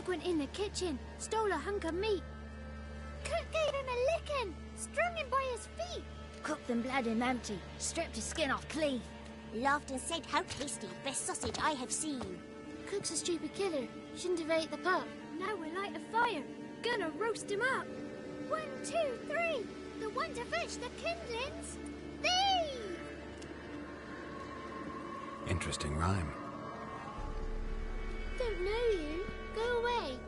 Bug went in the kitchen, stole a hunk of meat. Cook gave him a licking, strung him by his feet. Cooked and bled him empty, stripped his skin off clean. Laughed and said, "How tasty, best sausage I have seen." Cook's a stupid killer, shouldn't have ate the pup. Now we'll light a fire, gonna roast him up. 1, 2, 3, the one to fetch the kindlings. Thief! Interesting rhyme. Don't know you. Go away.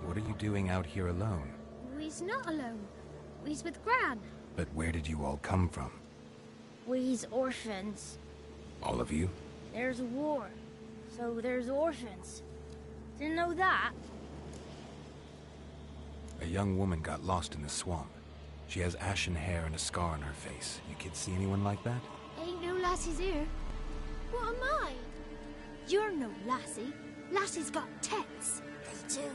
What are you doing out here alone? We's not alone. We's with Gran. But where did you all come from? We's orphans. All of you? There's a war, so there's orphans. Didn't know that? A young woman got lost in the swamp. She has ashen hair and a scar on her face. You kids see anyone like that? Ain't no lassies here. What am I? You're no lassie. Lassie's got tits. They do.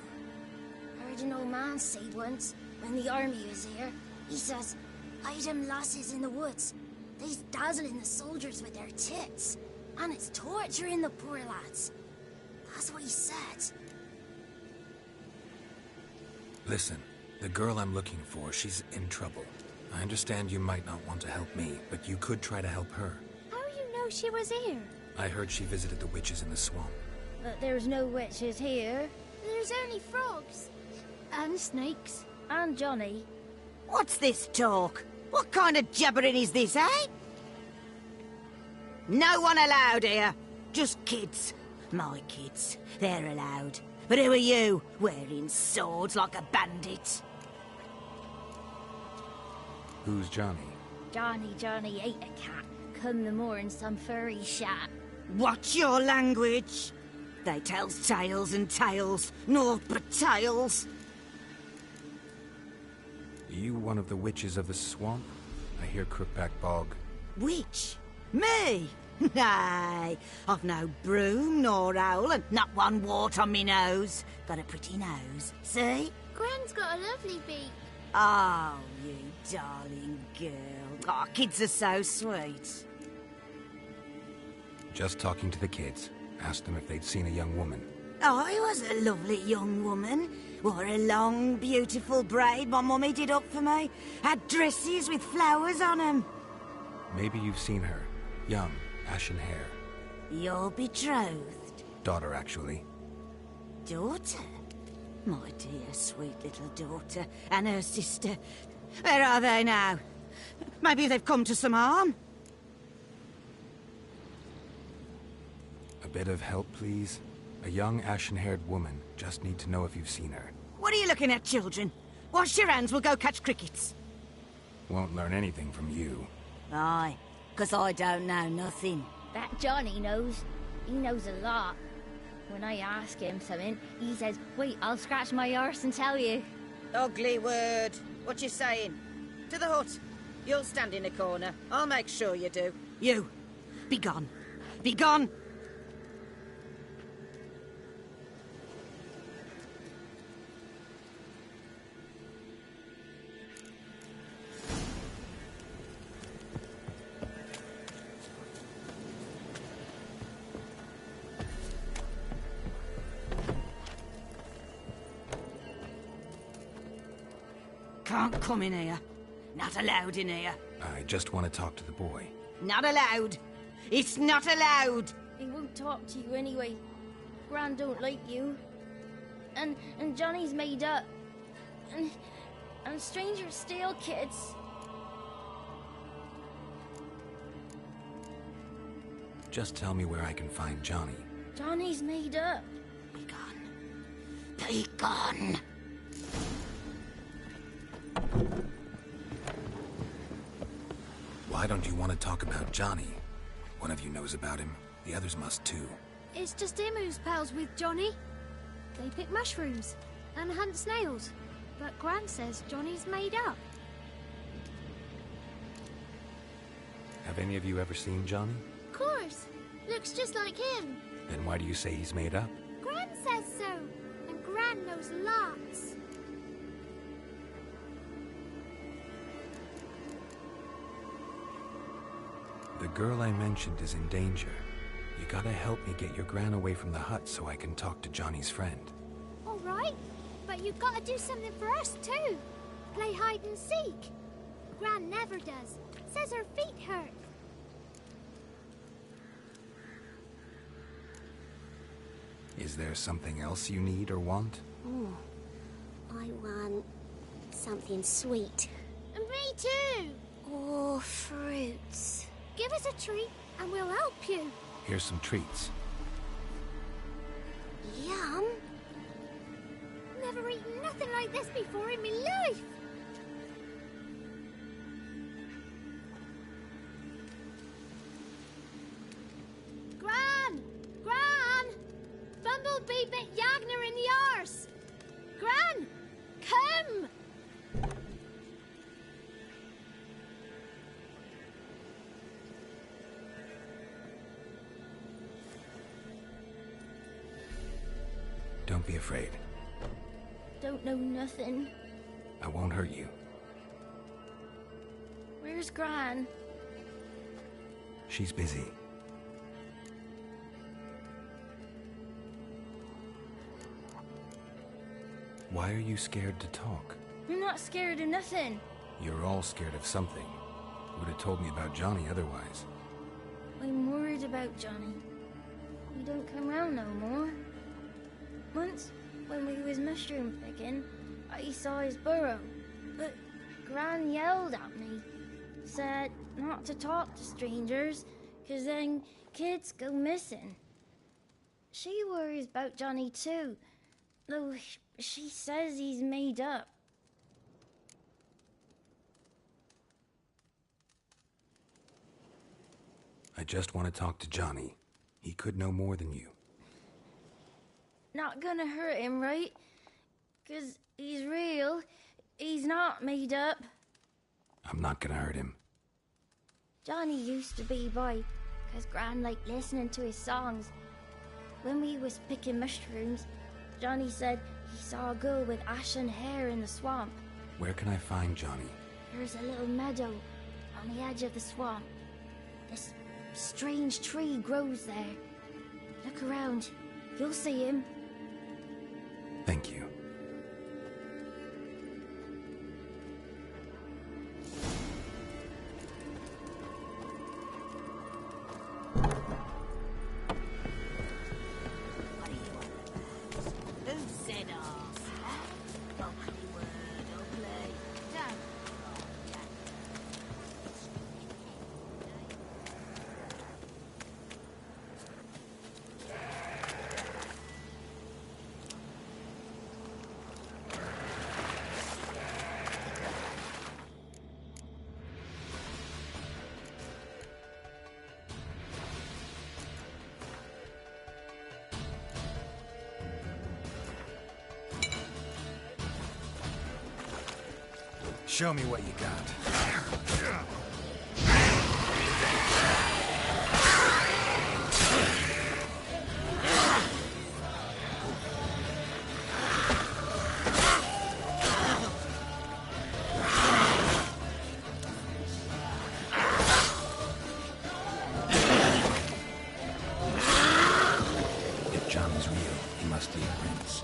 I heard an old man say once, when the army was here, he says, "Hide them lasses in the woods. They's dazzling the soldiers with their tits. And it's torturing the poor lads." That's what he said. Listen, the girl I'm looking for, she's in trouble. I understand you might not want to help me, but you could try to help her. How you know she was here? I heard she visited the witches in the swamp. But there's no witches here. There's only frogs. And snakes. And Johnny. What's this talk? What kind of jabbering is this, eh? No one allowed here. Just kids. My kids. They're allowed. But who are you, wearing swords like a bandit? Who's Johnny? Johnny ate a cat. Come the more in some furry shat. Watch your language. They tells tales and tales, naught but tales. Are you one of the witches of the swamp? I hear Crookback Bog. Witch? Me? Nay, I've no broom nor owl and not one wart on me nose. Got a pretty nose, see? Gran's got a lovely beak. Oh, you darling girl. Oh, kids are so sweet. Just talking to the kids. Asked them if they'd seen a young woman. I was a lovely young woman. Wore a long, beautiful braid my mummy did up for me. Had dresses with flowers on them. Maybe you've seen her. Young, ashen hair. You're betrothed? Daughter, actually. Daughter? My dear, sweet little daughter. And her sister. Where are they now? Maybe they've come to some harm? A bit of help, please? A young, ashen-haired woman. Just need to know if you've seen her. What are you looking at, children? Wash your hands, we'll go catch crickets. Won't learn anything from you. Aye, 'cause I don't know nothing. That Johnny knows. He knows a lot. When I ask him something, he says, "Wait, I'll scratch my arse and tell you." Ugly word. What you saying? To the hut. You'll stand in a corner. I'll make sure you do. You. Be gone. Be gone. Can't come in here. Not allowed in here. I just want to talk to the boy. Not allowed. It's not allowed. He won't talk to you anyway. Gran don't like you. And Johnny's made up. And strangers steal kids. Just tell me where I can find Johnny. Johnny's made up. Be gone. Be gone. Why don't you want to talk about Johnny? One of you knows about him. The others must too. It's just him who's pals with Johnny. They pick mushrooms and hunt snails. But Gran says Johnny's made up. Have any of you ever seen Johnny? Of course. Looks just like him. Then why do you say he's made up? Gran says so. And Gran knows lots. The girl I mentioned is in danger. You gotta help me get your gran away from the hut so I can talk to Johnny's friend. All right, but you've got to do something for us too. Play hide and seek. Gran never does. Says her feet hurt. Is there something else you need or want? Ooh, I want something sweet. And me too. Or fruits. Give us a treat and we'll help you. Here's some treats. Yum. Never eaten nothing like this before in my life. Gran! Gran! Bumblebee bit Yagner in the arse. Gran! Come! Don't be afraid. Don't know nothing. I won't hurt you. Where's Gran? She's busy. Why are you scared to talk? I'm not scared of nothing. You're all scared of something. You would have told me about Johnny otherwise. I'm worried about Johnny. He don't come round no more. Once, when we was mushroom picking, I saw his burrow. But Gran yelled at me. Said not to talk to strangers, 'cause then kids go missing. She worries about Johnny too, though she says he's made up. I just want to talk to Johnny. He could know more than you. Not gonna hurt him, right? 'Cause he's real. He's not made up. I'm not gonna hurt him. Johnny used to be by, 'cause Gran liked listening to his songs. When we was picking mushrooms, Johnny said he saw a girl with ashen hair in the swamp. Where can I find Johnny? There's a little meadow on the edge of the swamp. This strange tree grows there. Look around. You'll see him. Thank you. Show me what you got. If Johnny's real, he must leave prints.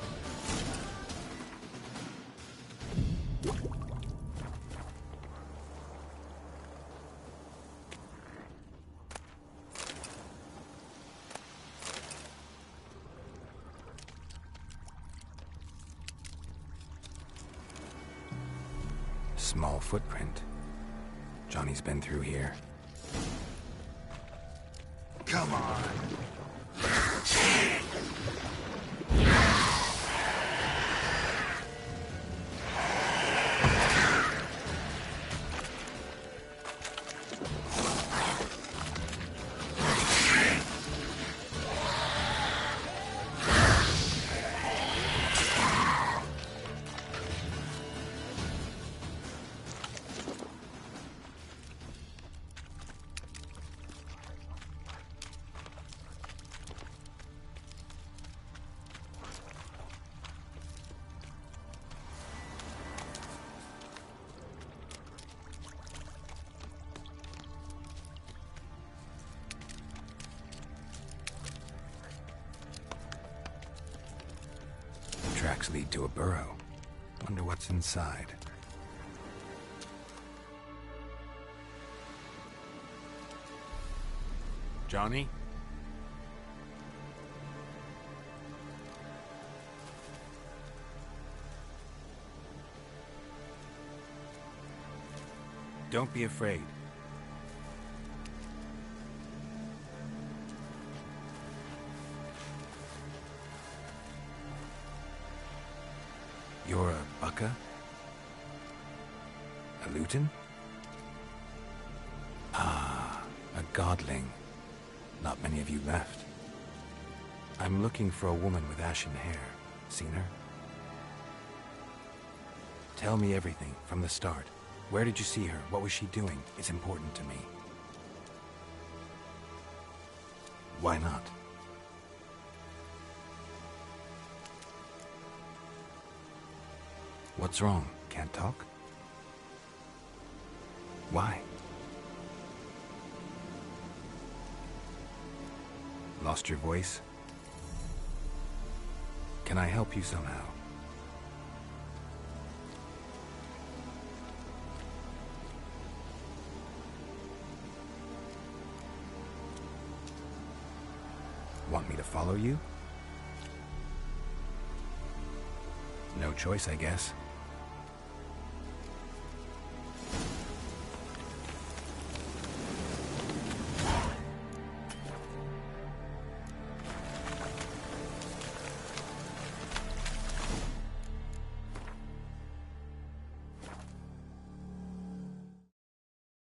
Small footprint. Johnny's been through here. Come on. tracks lead to a burrow. Wonder what's inside. Johnny? Don't be afraid. You're a Baka? A Luton? Ah, a godling. Not many of you left. I'm looking for a woman with ashen hair. Seen her? Tell me everything, from the start. Where did you see her? What was she doing? It's important to me. Why not? What's wrong? Can't talk? Why? Lost your voice? Can I help you somehow? Want me to follow you? No choice, I guess.